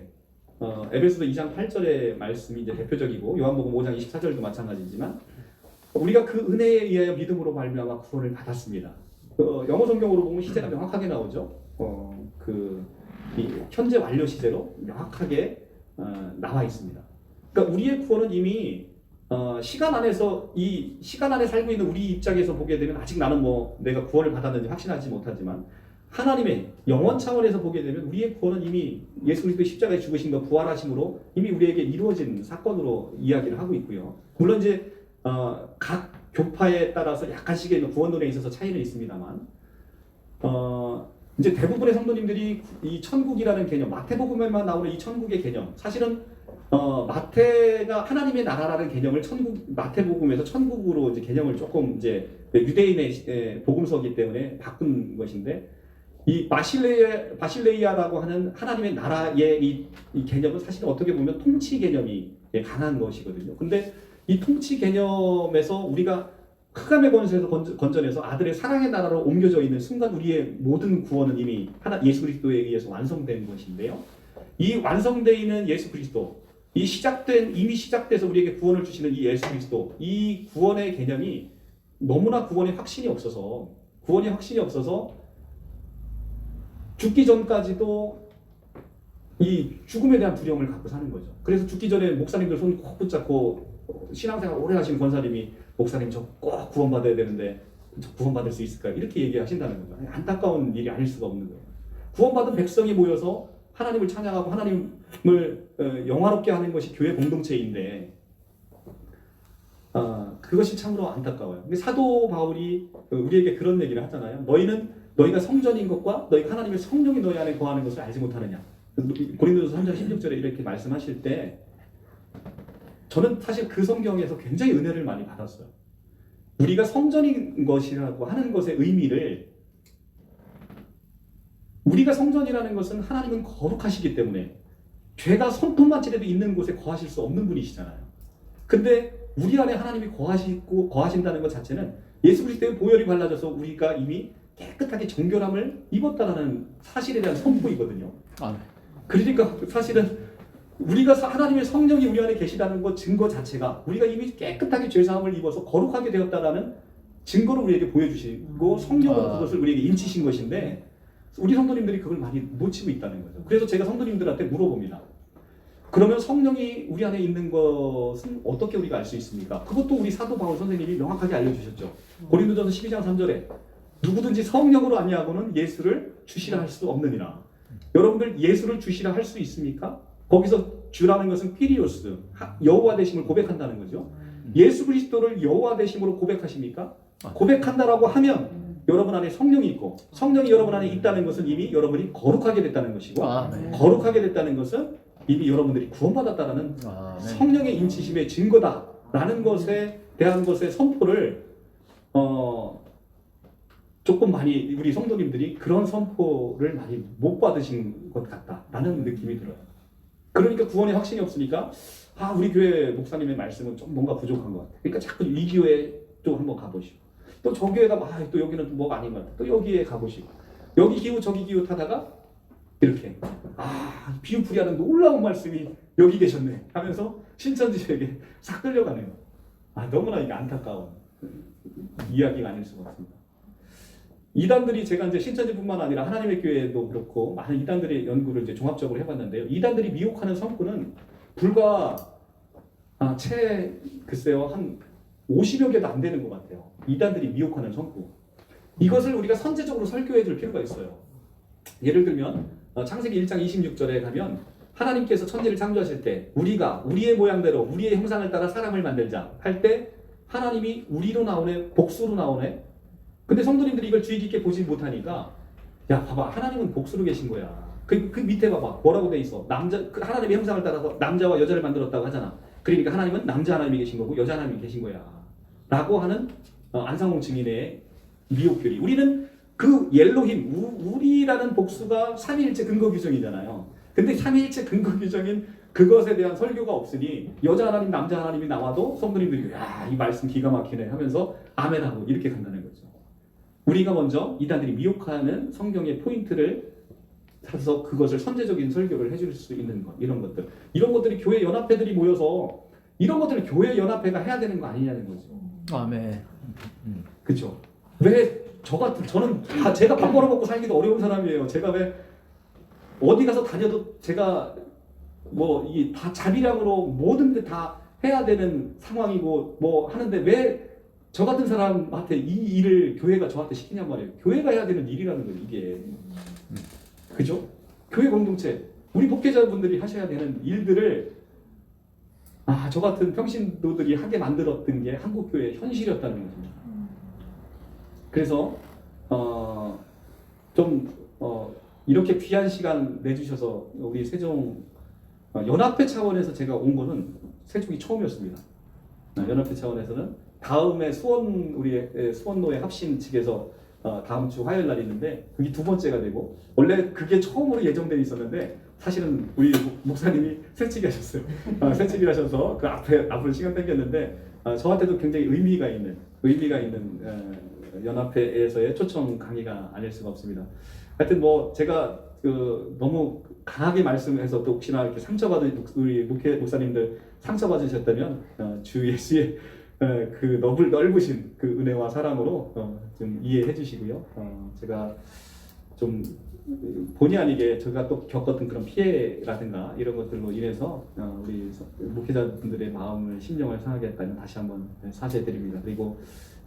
에베소서 2장 8절의 말씀이 이제 대표적이고, 요한복음 5장 24절도 마찬가지지만, 우리가 그 은혜에 의하여 믿음으로 말미암아 구원을 받았습니다. 영어 성경으로 보면 시제가 명확하게 나오죠. 이 현재 완료 시제로 명확하게 나와 있습니다. 그러니까 우리의 구원은 이미 시간 안에서, 이 시간 안에 살고 있는 우리 입장에서 보게 되면 아직 나는 뭐 내가 구원을 받았는지 확신하지 못하지만, 하나님의 영원 차원에서 보게 되면 우리의 구원은 이미 예수 그리스도의 십자가에 죽으심과 부활하심으로 이미 우리에게 이루어진 사건으로 이야기를 하고 있고요. 물론 이제 각 교파에 따라서 약간씩의 구원론에 있어서 차이는 있습니다만, 이제 대부분의 성도님들이 이 천국이라는 개념, 마태복음에만 나오는 이 천국의 개념, 사실은 마태가 하나님의 나라라는 개념을 마태복음에서 천국으로 이제 개념을 조금 이제 유대인의 복음서이기 때문에 바꾼 것인데, 이 바실레이아라고 하는 하나님의 나라의 이 개념은 사실 어떻게 보면 통치 개념이 강한 것이거든요. 근데 이 통치 개념에서 우리가 흑암의 권세에서 건져내서 아들의 사랑의 나라로 옮겨져 있는 순간 우리의 모든 구원은 이미 예수 그리스도에 의해서 완성된 것인데요. 이 완성되어 있는 예수 그리스도, 이미 시작돼서 우리에게 구원을 주시는 이 예수 그리스도, 이 구원의 개념이 너무나 구원의 확신이 없어서 죽기 전까지도 이 죽음에 대한 두려움을 갖고 사는 거죠. 그래서 죽기 전에 목사님들 손 꼭 붙잡고, 신앙생활 오래 하신 권사님이 목사님 저 꼭 구원받아야 되는데 저 구원받을 수 있을까요? 이렇게 얘기하신다는 거죠. 안타까운 일이 아닐 수가 없는 거예요. 구원받은 백성이 모여서 하나님을 찬양하고 하나님을 영화롭게 하는 것이 교회 공동체인데, 그것이 참으로 안타까워요. 근데 사도 바울이 우리에게 그런 얘기를 하잖아요. 너희가 성전인 것과 너희가 하나님의 성령이 너희 안에 거하는 것을 알지 못하느냐. 고린도서 3장 16절에 이렇게 말씀하실 때, 저는 사실 그 성경에서 굉장히 은혜를 많이 받았어요. 우리가 성전인 것이라고 하는 것의 의미를, 우리가 성전이라는 것은 하나님은 거룩하시기 때문에 죄가 손톱만치라도 있는 곳에 거하실 수 없는 분이시잖아요. 근데 우리 안에 하나님이 거하신다는 것 자체는 예수 그리스도의 보혈이 발라져서 우리가 이미 깨끗하게 정결함을 입었다는 사실에 대한 선포이거든요. 아멘. 그러니까 사실은 우리가 하나님의 성령이 우리 안에 계시다는 것 증거 자체가 우리가 이미 깨끗하게 죄사함을 입어서 거룩하게 되었다라는 증거를 우리에게 보여주시고 성령으로 그것을 우리에게 인치신 것인데 우리 성도님들이 그걸 많이 놓치고 있다는 거죠. 그래서 제가 성도님들한테 물어봅니다. 그러면 성령이 우리 안에 있는 것은 어떻게 우리가 알 수 있습니까? 그것도 우리 사도 바울 선생님이 명확하게 알려주셨죠. 고린도전서 12장 3절에 누구든지 성령으로 아니하고는 예수를 주시라 할 수 없느니라. 여러분들 예수를 주시라 할 수 있습니까? 거기서 주라는 것은 피리오스, 여호와 되심을 고백한다는 거죠. 예수 그리스도를 여호와 되심으로 고백하십니까? 고백한다라고 하면 여러분 안에 성령이 있고 성령이 여러분 안에 있다는 것은 이미 여러분이 거룩하게 됐다는 것이고 거룩하게 됐다는 것은 이미 여러분들이 구원받았다라는 성령의 인치심의 증거다라는 것에 대한 것의 선포를 조금 많이 우리 성도님들이 그런 선포를 많이 못 받으신 것 같다라는 느낌이 들어요. 그러니까 구원의 확신이 없으니까 우리 교회 목사님의 말씀은 좀 뭔가 부족한 것 같아요. 그러니까 자꾸 이 교회 또 한번 가보시고 또 저 교회 가면 또 여기는 뭐가 아닌 것 같아요. 또 여기에 가보시고 여기 기우 저기 기우 타다가 이렇게 비유풀이하는 놀라운 말씀이 여기 계셨네 하면서 신천지에게 싹 끌려가네요. 너무나 이게 안타까운 이야기가 아닐 수가 없습니다. 이단들이 제가 이제 신천지뿐만 아니라 하나님의 교회도 그렇고 많은 이단들의 연구를 이제 종합적으로 해봤는데요. 이단들이 미혹하는 성구는 불과 글쎄요 한 50여 개도 안 되는 것 같아요. 이단들이 미혹하는 성구. 이것을 우리가 선제적으로 설교해 줄 필요가 있어요. 예를 들면 창세기 1장 26절에 가면 하나님께서 천지를 창조하실 때 우리가 우리의 모양대로 우리의 형상을 따라 사람을 만들자 할 때 하나님이 우리로 나오네 복수로 나오네. 근데 성도님들이 이걸 주의 깊게 보지 못하니까 봐봐 하나님은 복수로 계신 거야. 그 밑에 봐봐 뭐라고 돼 있어. 하나님의 형상을 따라서 남자와 여자를 만들었다고 하잖아. 그러니까 하나님은 남자 하나님이 계신 거고 여자 하나님이 계신 거야 라고 하는 안상홍 증인의 미혹교리. 우리는 그 엘로힘 우리라는 복수가 삼위일체 근거 규정이잖아요. 근데 삼위일체 근거 규정인 그것에 대한 설교가 없으니 여자 하나님 남자 하나님이 나와도 성도님들이 이 말씀 기가 막히네 하면서 아멘하고 이렇게 간다는 거죠. 우리가 먼저 이단들이 미혹하는 성경의 포인트를 찾아서 그것을 선제적인 설교를 해줄 수 있는 것, 이런 것들이 교회 연합회들이 모여서 이런 것들을 교회 연합회가 해야 되는 거 아니냐는 거죠. 아멘. 그렇죠. 왜 저는 제가 밥 벌어 먹고 살기도 어려운 사람이에요. 제가 왜 어디 가서 다녀도 제가 이 다 자비량으로 모든 게 다 해야 되는 상황이고 뭐 하는데 왜 저 같은 사람한테 이 일을 교회가 저한테 시키냔 말이에요. 교회가 해야 되는 일이라는 거예요, 이게. 그죠? 교회 공동체, 우리 목회자분들이 하셔야 되는 일들을 저 같은 평신도들이 하게 만들었던 게 한국교회의 현실이었다는 거죠. 그래서 이렇게 귀한 시간 내주셔서 우리 세종 연합회 차원에서 제가 온 거는 세종이 처음이었습니다. 연합회 차원에서는 다음에 우리 수원노회 합심 측에서 다음 주 화요일 날 있는데 그게 두 번째가 되고 원래 그게 처음으로 예정돼 있었는데 사실은 우리 목사님이 새치기 하셨어요. 새치기를 하셔서 그 앞으로 시간 당겼는데 저한테도 굉장히 의미가 있는 연합회에서의 초청 강의가 아닐 수가 없습니다. 하여튼 제가 너무 강하게 말씀해서 또 혹시나 이렇게 상처받은 우리 목사님들 상처받으셨다면 주 예수의 그 넓으신 그 은혜와 사랑으로 좀 이해해 주시고요. 제가 좀 본의 아니게 제가 또 겪었던 그런 피해라든가 이런 것들로 인해서 우리 목회자분들의 마음을 심령을 상하게 했다면 다시 한번 사죄드립니다. 그리고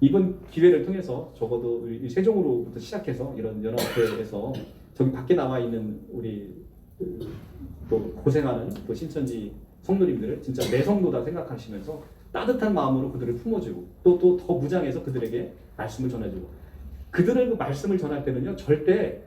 이번 기회를 통해서 적어도 우리 세종으로부터 시작해서 이런 연합회에서 저기 밖에 나와 있는 우리 또 고생하는 또 신천지 성도님들을 진짜 내 성도다 생각하시면서 따뜻한 마음으로 그들을 품어주고 또 더 무장해서 그들에게 말씀을 전해주고 그들의 그 말씀을 전할 때는요 절대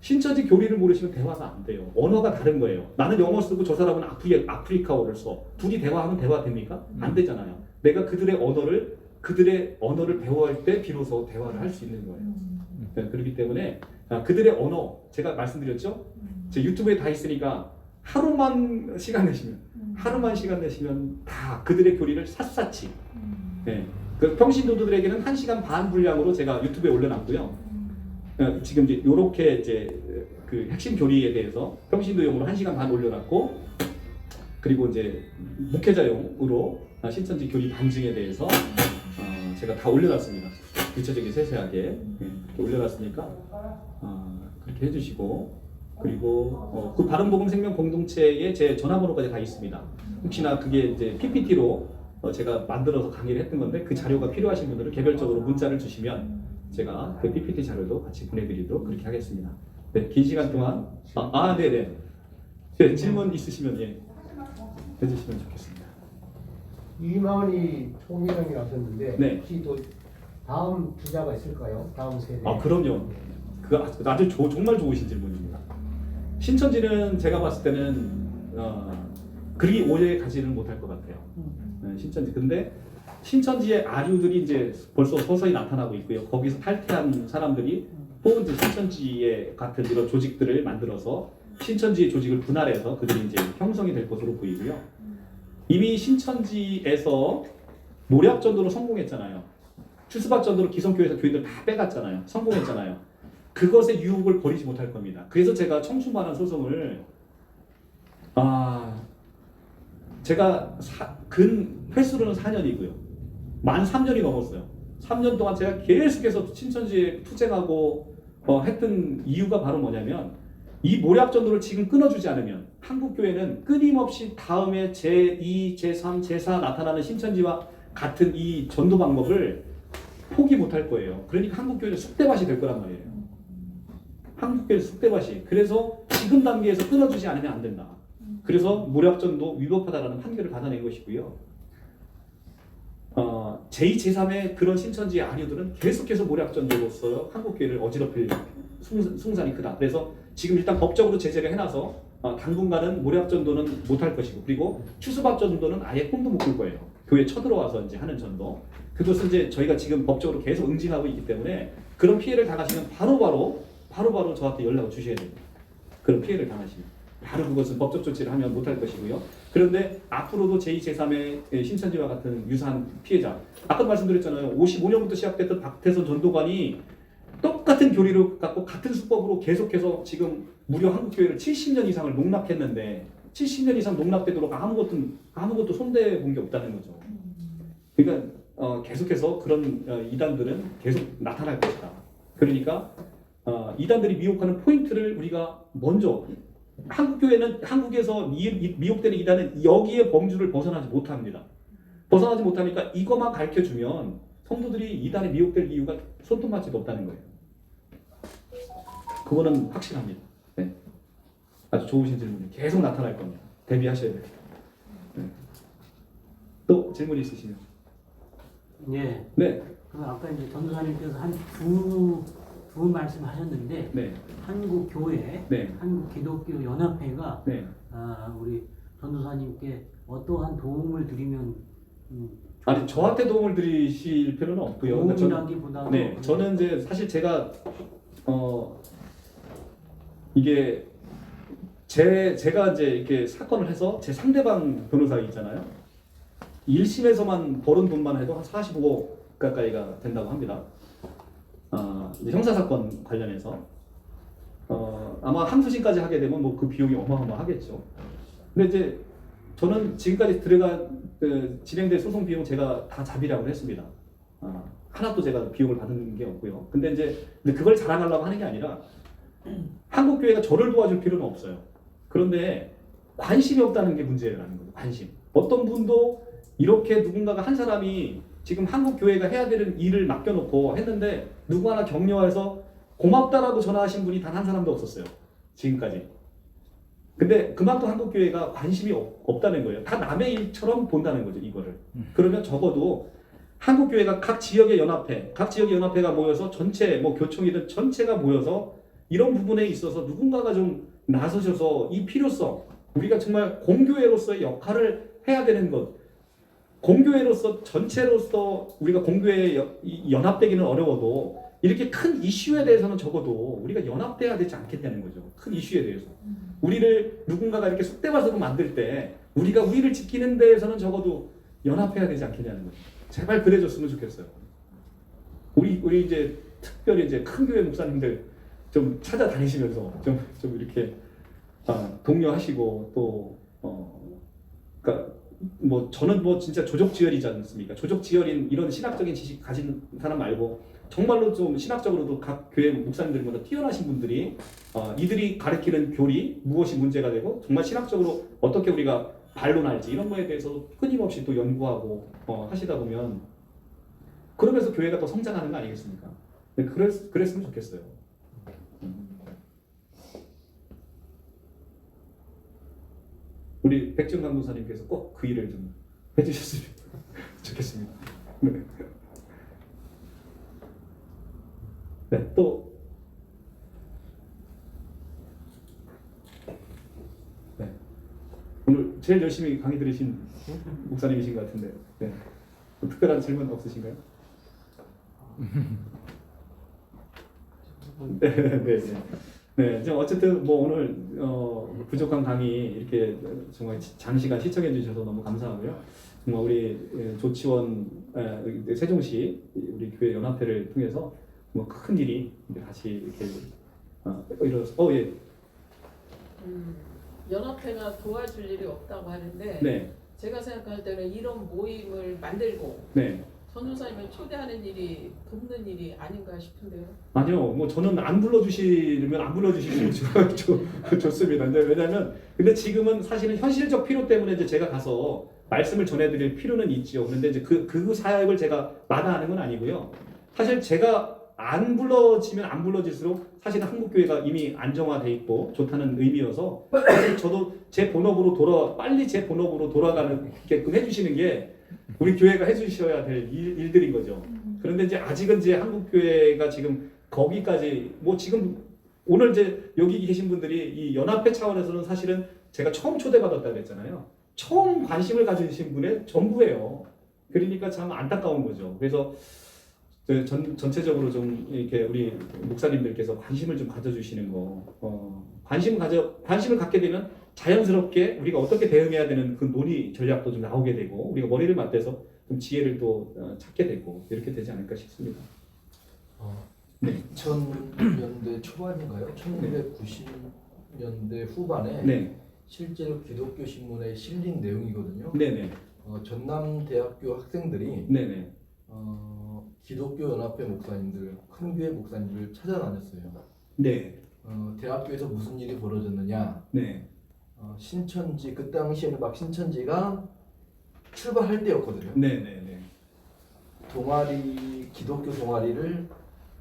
신천지 교리를 모르시면 대화가 안 돼요. 언어가 다른 거예요. 나는 영어 쓰고 저 사람은 아프리카어를 써. 둘이 대화하면 대화 됩니까? 안 되잖아요. 내가 그들의 언어를 배워할 때 비로소 대화를 할 수 있는 거예요. 그렇기 때문에 그들의 언어 제가 말씀드렸죠. 제 유튜브에 다 있으니까 하루만 시간 내시면 다 그들의 교리를 샅샅이 그 평신도들에게는 1시간 반 분량으로 제가 유튜브에 올려놨고요. 지금 이제 요렇게 이제 그 핵심 교리에 대해서 평신도용으로 1시간 반 올려놨고, 그리고 이제 목회자용으로 신천지 교리 반증에 대해서 제가 다 올려놨습니다. 구체적인 세세하게 올려놨으니까 그렇게 해주시고, 그리고 그 바른복음 생명 공동체에 제 전화번호까지 다 있습니다. 혹시나 그게 이제 PPT로 제가 만들어서 강의를 했던 건데 그 자료가 필요하신 분들은 개별적으로 문자를 주시면 제가 그 PPT 자료도 같이 보내드리도록 그렇게 하겠습니다. 네, 긴 시간 동안 네네. 네, 질문 있으시면 해주시면 좋겠습니다. 이만희 총회장이 하셨는데 네. 혹시 또 다음 주자가 있을까요? 다음 세대. 그럼요. 그 아주 정말 좋으신 질문입니다. 신천지는 제가 봤을 때는 그리 오래 가지는 못할 것 같아요. 신천지. 근데 신천지의 아류들이 이제 벌써 서서히 나타나고 있고요. 거기서 탈퇴한 사람들이 또 이제 신천지의 같은 이런 조직들을 만들어서 신천지의 조직을 분할해서 그들이 이제 형성이 될 것으로 보이고요. 이미 신천지에서 모략전도로 성공했잖아요. 추수박전도로 기성교회에서 교인들 다 빼갔잖아요. 성공했잖아요. 그것의 유혹을 버리지 못할 겁니다. 그래서 제가 청춘반환 소송을 제가 횟수로는 4년이고요. 만 3년이 넘었어요. 3년 동안 제가 계속해서 신천지에 투쟁하고 했던 이유가 바로 뭐냐면 이 모략전도를 지금 끊어주지 않으면 한국교회는 끊임없이 다음에 제2, 제3, 제4 나타나는 신천지와 같은 이 전도 방법을 포기 못할 거예요. 그러니까 한국교회는 쑥대밭이 될 거란 말이에요. 한국교회 쑥대밭이. 그래서 지금 단계에서 끊어주지 않으면 안 된다. 그래서 모략전도 위법하다라는 판결을 받아낸 것이고요. 제2, 제3의 그런 신천지의 아류들은 계속해서 모략전도로서 한국교회를 어지럽힐 승산이 크다. 그래서 지금 일단 법적으로 제재를 해놔서 당분간은 모략전도는 못할 것이고, 그리고 추수박전도는 아예 꿈도 못 꿀 거예요. 교회 쳐들어와서 이제 하는 전도. 그것은 이제 저희가 지금 법적으로 계속 응징하고 있기 때문에 그런 피해를 당하시면 바로바로 저한테 연락을 주셔야 됩니다. 그런 피해를 당하시면 바로 그것은 법적 조치를 하면 못할 것이고요. 그런데 앞으로도 제2, 제3의 신천지와 같은 유사한 피해자, 아까 말씀드렸잖아요. 55년부터 시작됐던 박태선 전도관이 똑같은 교리를 갖고 같은 수법으로 계속해서 지금 무려 한국교회를 70년 이상을 농락했는데 70년 이상 농락되도록 아무것도 손대 본 게 없다는 거죠. 그러니까 계속해서 그런 이단들은 계속 나타날 것이다. 그러니까 이단들이 미혹하는 포인트를 우리가 먼저, 한국에서 미혹되는 이단은 여기에 범주를 벗어나지 못합니다. 벗어나지 못하니까 이것만 가르쳐주면 성도들이 이단에 미혹될 이유가 손톱맞지도 없다는 거예요. 그거는 확실합니다. 네. 아주 좋으신 질문이 계속 나타날 겁니다. 대비하셔야 돼요. 네. 또 질문 있으시면? 네. 네. 그 아까 이제 전도사님께서 한 두 말씀하셨는데, 네. 한국 교회, 네. 한국 기독교 연합회가 네. 우리 전도사님께 어떠한 도움을 드리면 아니, 저한테 도움을 드리실 필요는 없고요. 그러니까 도움이라기보다는 네, 저는 이제 사실 제가 이게 제가 이제 이렇게 사건을 해서 제 상대방 변호사 있잖아요. 1심에서만 벌은 돈만 해도 한 45억 가까이가 된다고 합니다. 이제 형사 사건 관련해서 아마 항소심까지 하게 되면 뭐 그 비용이 어마어마하겠죠. 근데 이제 저는 지금까지 진행된 소송 비용 제가 다 자비라고 했습니다. 하나도 제가 비용을 받은 게 없고요. 근데 그걸 자랑하려고 하는 게 아니라 한국 교회가 저를 도와줄 필요는 없어요. 그런데 관심이 없다는 게 문제라는 거죠. 관심. 어떤 분도 이렇게 누군가가 한 사람이 지금 한국 교회가 해야 되는 일을 맡겨놓고 했는데 누구 하나 격려해서 고맙다라고 전화하신 분이 단 한 사람도 없었어요. 지금까지. 근데 그만큼 한국 교회가 관심이 없다는 거예요. 다 남의 일처럼 본다는 거죠, 이거를. 그러면 적어도 한국 교회가 각 지역의 연합회가 모여서 전체, 뭐 교총이든 전체가 모여서 이런 부분에 있어서 누군가가 좀 나서셔서 이 필요성, 우리가 정말 공교회로서의 역할을 해야 되는 것, 공교회로서 전체로서 우리가 공교회에 연합되기는 어려워도 이렇게 큰 이슈에 대해서는 적어도 우리가 연합돼야 되지 않겠다는 거죠. 큰 이슈에 대해서. 우리를 누군가가 이렇게 쑥대밭으로 만들 때 우리가 우리를 지키는 데에서는 적어도 연합해야 되지 않겠냐는 거죠. 제발 그래줬으면 좋겠어요. 우리 이제 특별히 이제 큰 교회 목사님들 좀 찾아다니시면서 좀 이렇게 독려하시고 또 그러니까 뭐 저는 뭐 진짜 조족지혈이지 않습니까? 조족지혈인 이런 신학적인 지식 가진 사람 말고 정말로 좀 신학적으로도 각 교회 목사님들보다 뛰어나신 분들이 이들이 가르치는 교리 무엇이 문제가 되고 정말 신학적으로 어떻게 우리가 반론할지 이런 거에 대해서 끊임없이 또 연구하고 하시다 보면 그러면서 교회가 더 성장하는 거 아니겠습니까? 그랬으면 좋겠어요. 우리 백정 강도사님께서 꼭 그 일을 좀 해주셨으면 좋겠습니다. 네. 네, 또 네. 오늘 제일 열심히 강의 들으신 목사님이신 것 같은데 네. 특별한 질문 없으신가요? 네, 네, 네. 네, 이제 어쨌든 뭐 오늘 부족한 강의 이렇게 정말 장시간 시청해 주셔서 너무 감사하고요. 정말 우리 조치원 세종시 우리 교회 연합회를 통해서 뭐 큰 일이 이제 다시 이렇게 이뤄서 예. 연합회가 도와줄 일이 없다고 하는데 네, 제가 생각할 때는 이런 모임을 만들고 네. 전도사님을 초대하는 일이 돕는 일이 아닌가 싶은데요. 아니요, 뭐 저는 안 불러주시면 안 불러주시면 좋습니다. 왜냐하면 근데 지금은 사실은 현실적 필요 때문에 이제 제가 가서 말씀을 전해드릴 필요는 있죠. 그런데 이제 그 사역을 제가 마다하는 건 아니고요. 사실 제가 안 불러지면 안 불러질수록 사실은 한국 교회가 이미 안정화돼 있고 좋다는 의미여서 사실 저도 제 본업으로 빨리 제 본업으로 돌아가게끔 해주시는 게 우리 교회가 해주셔야 될 일들인 거죠. 그런데 이제 아직은 이제 한국 교회가 지금 거기까지 뭐 지금 오늘 이제 여기 계신 분들이 이 연합회 차원에서는 사실은 제가 처음 초대받았다 그랬잖아요. 처음 관심을 가지신 분의 전부예요. 그러니까 참 안타까운 거죠. 그래서 전체적으로 좀 이렇게 우리 목사님들께서 관심을 좀 가져주시는 거, 관심을 갖게 되면 자연스럽게 우리가 어떻게 대응해야 되는 그 논의 전략도 좀 나오게 되고 우리가 머리를 맞대서 좀 지혜를 또 찾게 되고 이렇게 되지 않을까 싶습니다. 네. 2000년대 초반인가요? 1990년대 후반에 네, 실제로 기독교 신문에 실린 내용이거든요. 네네, 전남대학교 학생들이 네네, 기독교 연합회 목사님들, 큰 교회 목사님들을 찾아다녔어요. 네, 대학교에서 무슨 일이 벌어졌느냐? 네, 신천지 그 당시에는 막 신천지가 출발할 때였거든요. 네네네, 기독교 동아리를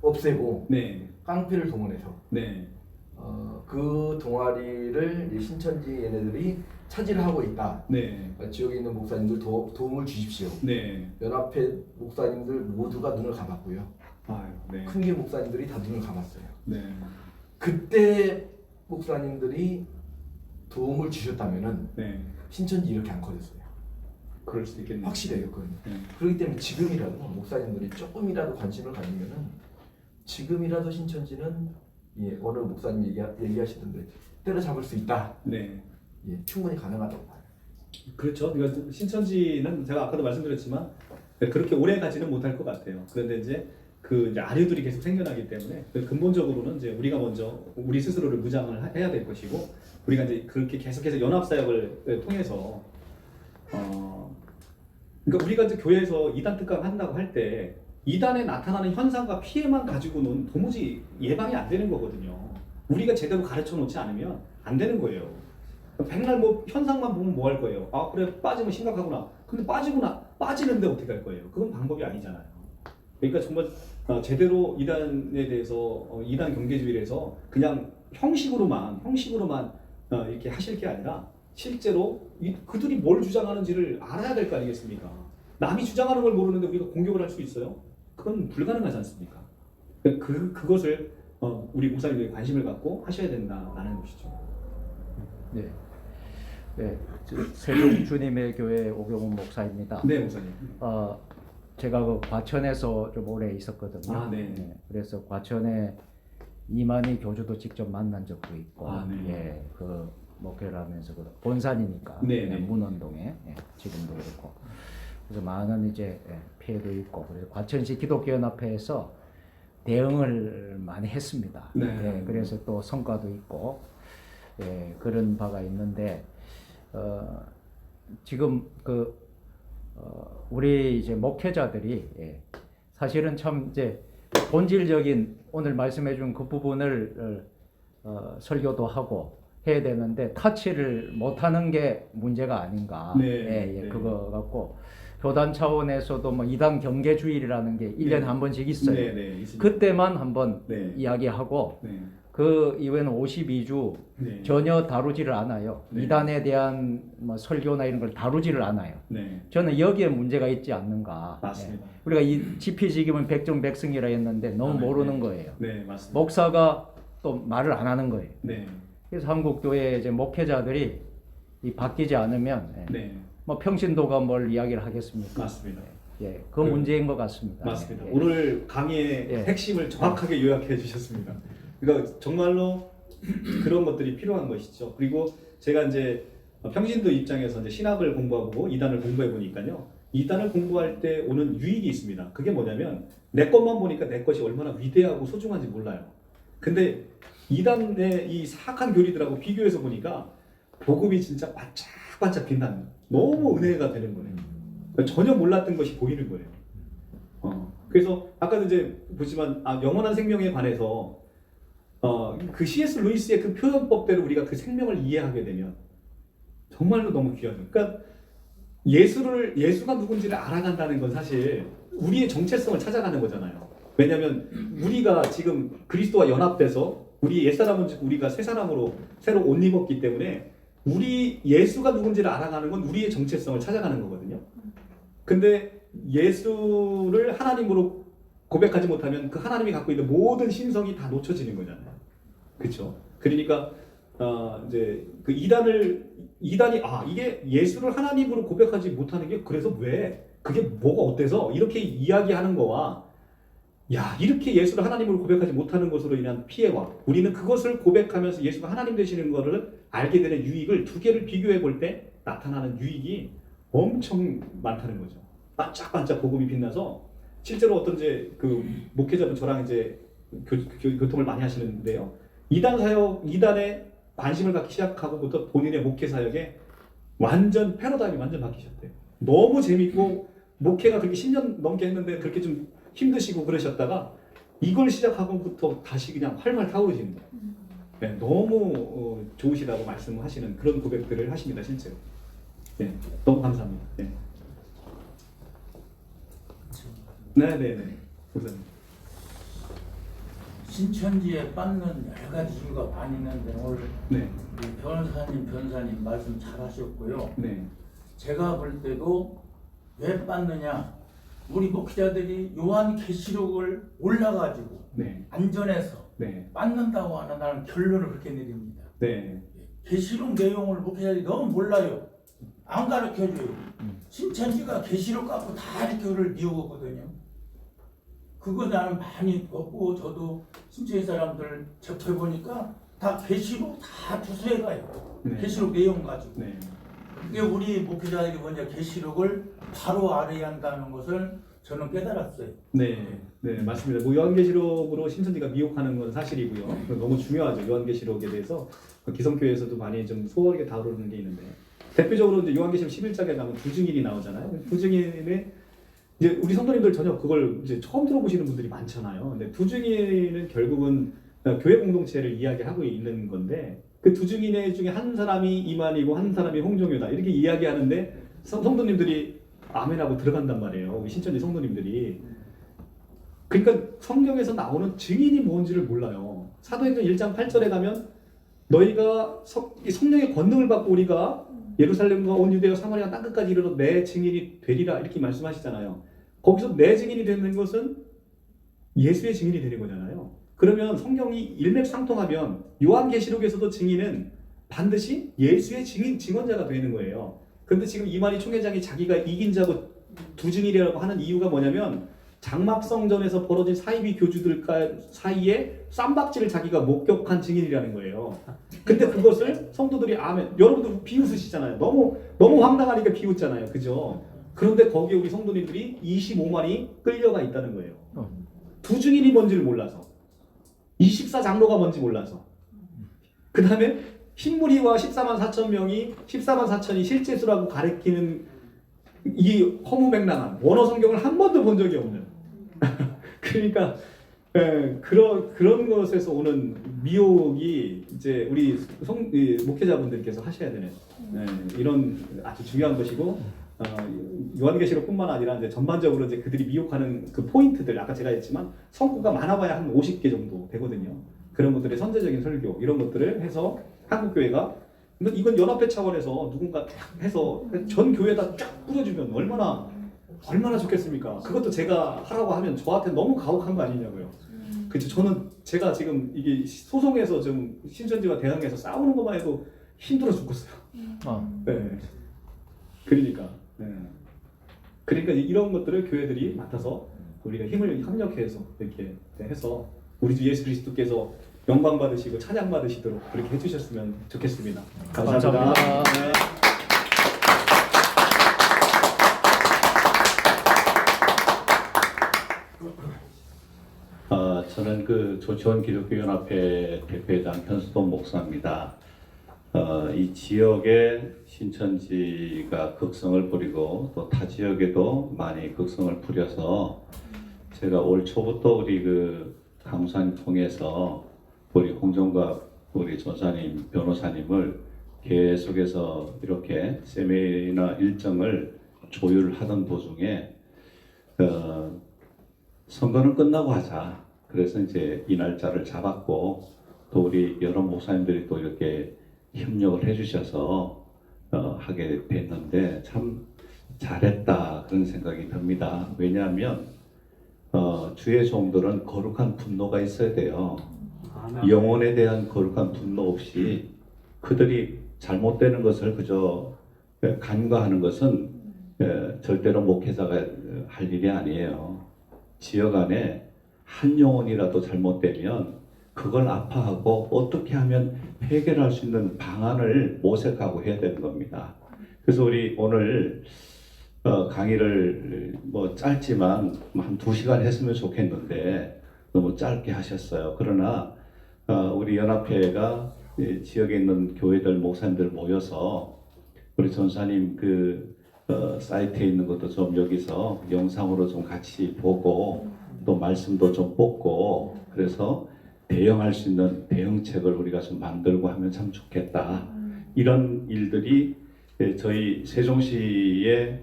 없애고 네, 깡패를 동원해서 네, 그 동아리를 이 신천지 얘네들이 차지를 하고 있다. 네, 지역에 있는 목사님들 도움을 주십시오. 네, 연합회 목사님들 모두가 눈을 감았고요. 아유, 네, 큰교 목사님들이 다 눈을 감았어요. 네, 그때 목사님들이 도움을 주셨다면은 네, 신천지 이렇게 안 커졌어요. 그럴 수 있겠네요. 확실해요, 그건. 네. 그렇기 때문에 지금이라도 목사님들이 조금이라도 관심을 가지면은 지금이라도 신천지는 오늘 목사님 얘기하시던데 때려잡을 수 있다. 네. 충분히 가능하다고 봐요. 그렇죠. 그러니까 신천지는 제가 아까도 말씀드렸지만 그렇게 오래 가지는 못할 것 같아요. 그런데 이제 이제 아류들이 계속 생겨나기 때문에 근본적으로는 이제 우리가 먼저 우리 스스로를 무장을 해야 될 것이고 우리가 이제 그렇게 계속해서 연합 사역을 통해서 그러니까 우리가 이제 교회에서 이단 특강 한다고 할 때 이단에 나타나는 현상과 피해만 가지고는 도무지 예방이 안 되는 거거든요. 우리가 제대로 가르쳐 놓지 않으면 안 되는 거예요. 백날 뭐 현상만 보면 뭐 할 거예요? 아 그래 빠지면 심각하구나. 근데 빠지는데 어떻게 할 거예요? 그건 방법이 아니잖아요. 그러니까 정말 제대로 이단에 대해서 이단 경계주의를 해서 그냥 형식으로만 이렇게 하실 게 아니라 실제로 그들이 뭘 주장하는지를 알아야 될 거 아니겠습니까? 남이 주장하는 걸 모르는데 우리가 공격을 할 수 있어요? 그건 불가능하지 않습니까? 그것을 우리 목사님들이 관심을 갖고 하셔야 된다라는 것이죠. 네. 네. 세종 주님의 교회 오경훈 목사입니다. 네, 목사님. 제가 그 과천에서 좀 오래 있었거든요. 아, 네. 그래서 과천에 이만희 교주도 직접 만난 적도 있고, 아, 네. 예, 그 목회를 하면서 그 본산이니까, 네, 네. 문원동에 지금도 그렇고, 그래서 많은 이제 피해도 있고, 그래서 과천시 기독교연합회에서 대응을 많이 했습니다. 네. 예, 그래서 또 성과도 있고 예, 그런 바가 있는데 지금 우리 이제 목회자들이 예, 사실은 참 이제 본질적인 오늘 말씀해준 그 부분을 설교도 하고 해야 되는데 터치를 못하는 게 문제가 아닌가. 네, 예, 예, 네. 그거 갖고 교단 차원에서도 뭐 이단 경계주의라는 게 1년에 네. 한 번씩 있어요. 네, 네, 있습니다. 그때만 한번 네. 이야기하고 네. 그 이후에는 52주 네. 전혀 다루지를 않아요. 네. 이단에 대한 뭐 설교나 이런 걸 다루지를 않아요. 네. 저는 여기에 문제가 있지 않는가. 맞습니다. 예. 우리가 이 지피지기면 백정백승이라 했는데 너무 아, 네. 모르는 거예요. 네, 맞습니다. 목사가 또 말을 안 하는 거예요. 네. 그래서 한국 교회 이제 목회자들이 이 바뀌지 않으면 예. 네. 뭐 평신도가 뭘 이야기를 하겠습니까? 맞습니다. 예, 그 문제인 것 같습니다. 맞습니다. 예. 오늘 강의의 예. 핵심을 정확하게 요약해 주셨습니다. 그러니까 정말로 그런 것들이 필요한 것이죠. 그리고 제가 이제 평신도 입장에서 이제 신학을 공부하고 이단을 공부해 보니까요. 이단을 공부할 때 오는 유익이 있습니다. 그게 뭐냐면 내 것만 보니까 내 것이 얼마나 위대하고 소중한지 몰라요. 근데 이단의 이 사악한 교리들하고 비교해서 보니까 복음이 진짜 반짝반짝 빛나는 너무 은혜가 되는 거예요. 그러니까 전혀 몰랐던 것이 보이는 거예요. 그래서 아까도 이제 보지만 영원한 생명에 관해서 그 C.S. 루이스의 그 표현법대로 우리가 그 생명을 이해하게 되면 정말로 너무 귀하죠. 그러니까 예수가 누군지를 알아간다는 건 사실 우리의 정체성을 찾아가는 거잖아요. 왜냐하면 우리가 지금 그리스도와 연합돼서 우리 옛사람은 우리가 새 사람으로 새로 옷 입었기 때문에 우리 예수가 누군지를 알아가는 건 우리의 정체성을 찾아가는 거거든요. 근데 예수를 하나님으로 고백하지 못하면 그 하나님이 갖고 있는 모든 신성이 다 놓쳐지는 거잖아요. 그렇죠? 그러니까 이제 그 이단이 이게 예수를 하나님으로 고백하지 못하는 게 그래서 왜 그게 뭐가 어때서 이렇게 이야기하는 거와 이렇게 예수를 하나님으로 고백하지 못하는 것으로 인한 피해와 우리는 그것을 고백하면서 예수가 하나님 되시는 것을 알게 되는 유익을 두 개를 비교해 볼 때 나타나는 유익이 엄청 많다는 거죠. 반짝반짝 복음이 빛나서 실제로 어떤 이제 그 목회자분 저랑 이제 교통을 많이 하시는데요. 이단에 관심을 갖기 시작하고부터 본인의 목회 사역에 완전 패러다임이 완전 바뀌셨대요. 너무 재밌고 목회가 그렇게 10년 넘게 했는데 그렇게 좀 힘드시고 그러셨다가 이걸 시작하고부터 다시 그냥 활활 타오르시는 거예요. 네, 너무 좋으시다고 말씀하시는 그런 고백들을 하십니다, 실제로. 네, 너무 감사합니다. 네. 네네네. 감사합니다. 신천지에 빠는 여러 가지 이유가 많이 있는데 오늘 네. 우리 변호사님 말씀 잘 하셨고요. 네. 제가 볼 때도 왜 빠느냐, 우리 목회자들이 요한계시록을 올라가지고 네. 안전해서 네. 빠는다고 하는 나는 결론을 그렇게 내립니다. 네. 계시록 내용을 목회자들이 너무 몰라요. 안 가르쳐줘요. 신천지가 계시록 갖고 다 이렇게 우리를 미워거든요. 그거 나는 많이 겪고 저도 신천지 사람들 접해보니까 다 계시록 다 주소해 가요. 네. 계시록 내용 가지고. 네. 그게 우리 목회자들이 먼저 계시록을 바로 알아야 한다는 것을 저는 깨달았어요. 네, 네, 맞습니다. 뭐 요한계시록으로 신천지가 미혹하는 건 사실이고요. 너무 중요하죠. 요한계시록에 대해서 기성교회에서도 많이 좀 소홀하게 다루는 게 있는데 대표적으로 이제 요한계시록 11장에 가면 두 증인이 나오잖아요. 두 증인은 이제 우리 성도님들 전혀 그걸 이제 처음 들어보시는 분들이 많잖아요. 근데 두 증인은 결국은 교회 공동체를 이야기하고 있는 건데 그 두 증인 중에 한 사람이 이만이고 한 사람이 홍종효다 이렇게 이야기하는데 성도님들이 아멘하고 들어간단 말이에요. 우리 신천지 성도님들이. 그러니까 성경에서 나오는 증인이 뭔지를 몰라요. 사도행전 1장 8절에 가면 너희가 성령의 권능을 받고 우리가 예루살렘과 온 유대와 사마리아 땅끝까지 이르러 내 증인이 되리라 이렇게 말씀하시잖아요. 거기서 내 증인이 되는 것은 예수의 증인이 되는 거잖아요. 그러면 성경이 일맥상통하면 요한계시록에서도 증인은 반드시 예수의 증언자가 되는 거예요. 그런데 지금 이만희 총회장이 자기가 이긴 자고 두 증인이라고 하는 이유가 뭐냐면 장막성전에서 벌어진 사이비 교주들 사이에 쌈박질을 자기가 목격한 증인이라는 거예요. 근데 그것을 성도들이 아멘. 여러분들 비웃으시잖아요. 너무 황당하니까 비웃잖아요. 그죠? 그런데 거기에 우리 성도님들이 25만이 끌려가 있다는 거예요. 두 증인이 뭔지를 몰라서 24 장로가 뭔지 몰라서 그 다음에 흰무리와 14만 4천 명이 14만 4천이 실제 수라고 가리키는 이 허무맹랑한 원어 성경을 한 번도 본 적이 없는 그러니까 그런 것에서 오는 미혹이 이제 우리 목회자분들께서 하셔야 되는 이런 아주 중요한 것이고 요한계시록뿐만 아니라 이제 전반적으로 이제 그들이 미혹하는 그 포인트들 아까 제가 했지만 성구가 많아봐야 한 50개 정도 되거든요. 그런 것들의 선제적인 설교 이런 것들을 해서 한국 교회가 이건 연합회 차원에서 누군가 쫙 해서 전 교회에다 쫙 뿌려주면 얼마나 좋겠습니까? 그것도 제가 하라고 하면 저한테 너무 가혹한 거 아니냐고요. 그렇죠. 저는 제가 지금 이게 소송에서 좀 신천지와 대항해서 싸우는 것만 해도 힘들어 죽겠어요. 네. 그러니까 이런 것들을 교회들이 맡아서 우리가 힘을 협력해서 이렇게 해서 우리 주 예수 그리스도께서 영광 받으시고 찬양 받으시도록 그렇게 해주셨으면 좋겠습니다. 감사합니다. 네. 저는 그 조치원 기독교연합회 대표회장 현수돈 목사입니다. 이 지역에 신천지가 극성을 부리고 또 타 지역에도 많이 극성을 부려서 제가 올 초부터 우리 그 강수사님 통해서 우리 홍정갑 우리 전사님 변호사님을 계속해서 이렇게 세미나 일정을 조율하던 도중에 선거는 끝나고 하자. 그래서 이제 이 날짜를 잡았고 또 우리 여러 목사님들이 또 이렇게 협력을 해주셔서 하게 됐는데 참 잘했다 그런 생각이 듭니다. 왜냐하면 주의 종들은 거룩한 분노가 있어야 돼요. 영혼에 대한 거룩한 분노 없이 그들이 잘못되는 것을 그저 간과하는 것은 절대로 목회자가 할 일이 아니에요. 지역 안에 한 영혼이라도 잘못되면 그걸 아파하고 어떻게 하면 해결할 수 있는 방안을 모색하고 해야 되는 겁니다. 그래서 우리 오늘 강의를 뭐 짧지만 한 2시간 했으면 좋겠는데 너무 짧게 하셨어요. 그러나 우리 연합회가 지역에 있는 교회들 목사님들 모여서 우리 전사님 그 사이트에 있는 것도 좀 여기서 영상으로 좀 같이 보고 또 말씀도 좀 뽑고 그래서 대응할 수 있는 대응책을 우리가 좀 만들고 하면 참 좋겠다. 이런 일들이 저희 세종시에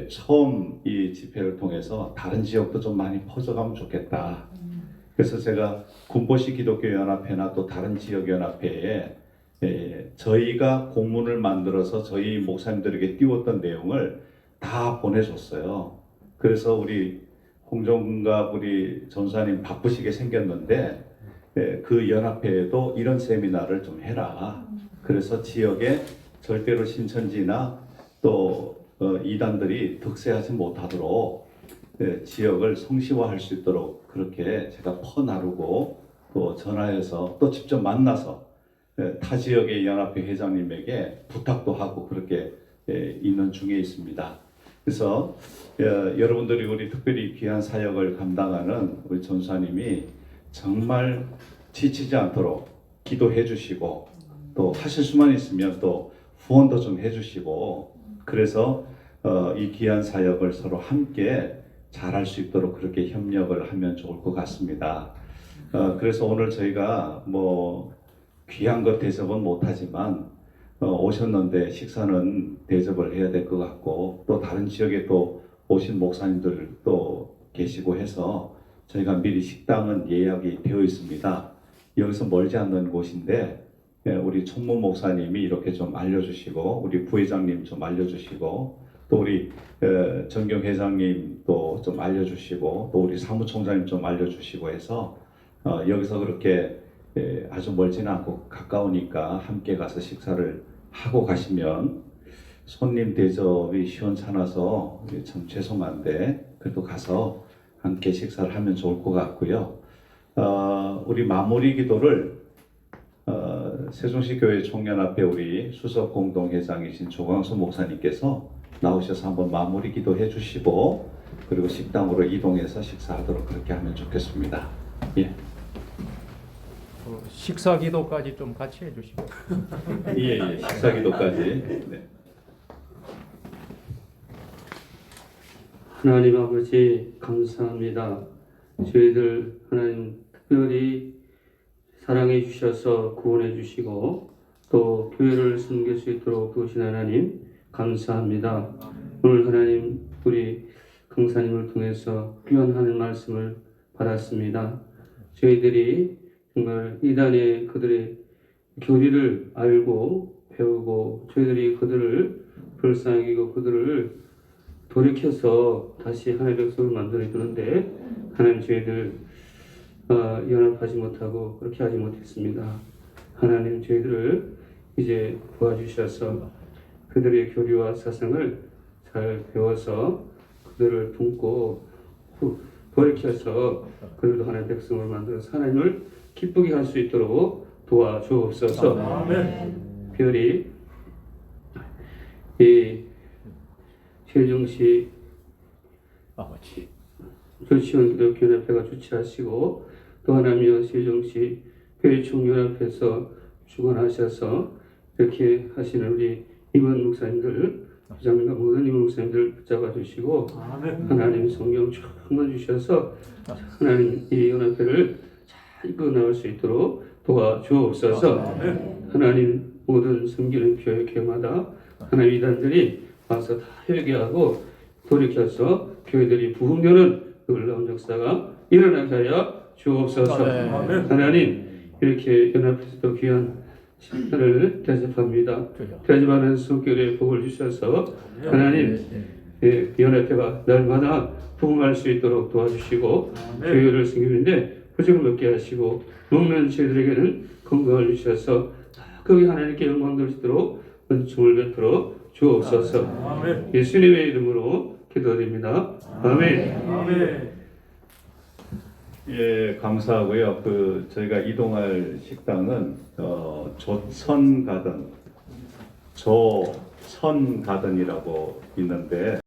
처음 이 집회를 통해서 다른 지역도 좀 많이 퍼져가면 좋겠다. 그래서 제가 군포시 기독교연합회나 또 다른 지역연합회에 저희가 공문을 만들어서 저희 목사님들에게 띄웠던 내용을 다 보내줬어요. 그래서 우리 홍정갑 우리 전사님 바쁘시게 생겼는데 그 연합회에도 이런 세미나를 좀 해라. 그래서 지역에 절대로 신천지나 또 이단들이 득세하지 못하도록 지역을 성시화할 수 있도록 그렇게 제가 퍼나르고 또 전화해서 또 직접 만나서 타 지역의 연합회 회장님에게 부탁도 하고 그렇게 있는 중에 있습니다. 그래서 여러분들이 우리 특별히 귀한 사역을 감당하는 우리 전사님이 정말 지치지 않도록 기도해 주시고 또 하실 수만 있으면 또 후원도 좀 해주시고 그래서 이 귀한 사역을 서로 함께 잘할 수 있도록 그렇게 협력을 하면 좋을 것 같습니다. 그래서 오늘 저희가 뭐 귀한 것 대접은 못하지만 오셨는데 식사는 대접을 해야 될 것 같고 또 다른 지역에 또 오신 목사님들 또 계시고 해서 저희가 미리 식당은 예약이 되어 있습니다. 여기서 멀지 않는 곳인데 우리 총무 목사님이 이렇게 좀 알려주시고 우리 부회장님 좀 알려주시고 또 우리 정경 회장님 또 좀 알려주시고 또 우리 사무총장님 좀 알려주시고 해서 여기서 그렇게 아주 멀지는 않고 가까우니까 함께 가서 식사를 하고 가시면 손님 대접이 시원찮아서 참 죄송한데 그래도 가서 함께 식사를 하면 좋을 것 같고요. 우리 마무리 기도를 세종시 교회 총연합회 우리 수석 공동회장이신 조광수 목사님께서 나오셔서 한번 마무리 기도해 주시고 그리고 식당으로 이동해서 식사하도록 그렇게 하면 좋겠습니다. 예. 식사 기도까지 좀 같이 해주시고. 예, 식사 기도까지. 네. 하나님 아버지 감사합니다. 저희들 하나님 특별히 사랑해 주셔서 구원해 주시고 또 교회를 섬길 수 있도록 도우신 하나님 감사합니다. 오늘 하나님 우리 강사님을 통해서 귀한 하늘 말씀을 받았습니다. 저희들이 정말 이단의 그들의 교리를 알고 배우고 저희들이 그들을 불쌍히 여기고 그들을 돌이켜서 다시 하나님의 백성을 만들어 주는데 하나님 저희들 연합하지 못하고 그렇게 하지 못했습니다. 하나님 저희들을 이제 도와주셔서 그들의 교리와 사상을 잘 배워서 그들을 품고 돌이켜서 그들도 하나님의 백성을 만들어서 하나님을 기쁘게 할 수 있도록 도와주옵소서. 특별히 이 세종시 아버지. 조치원기독교연합회가 주최하시고 또 하나님이여 세종시 교회총연합회에서 주관하셔서 이렇게 하시는 우리 임원 목사님들 부장님과 모든 임원 목사님들 붙잡아 주시고 하나님 성령 충만 주셔서 하나님 이 연합회를 잘 이끌어 나갈 수 있도록 도와주옵소서. 하나님 모든 섬기는 교회마다 하나님 이단들이 와서 다 회개하고 돌이켜서 교회들이 부흥되는 놀라운 역사가 일어나게 하여 주옵소서. 하나님 이렇게 연합해서도 귀한 시간을 대접합니다. 대접하는 성결의 복을 주셔서 하나님 연합회가 날마다 부흥할 수 있도록 도와주시고 교회를 섬기는데 부족을 먹게 하시고 먹는 저희들에게는 건강을 주셔서 거기 하나님께 영광 돌리도록 은총을 베풀어 주옵소서. 예수님의 이름으로 기도드립니다. 아멘. 예, 감사하고요. 저희가 이동할 식당은 조천 가든이라고 있는데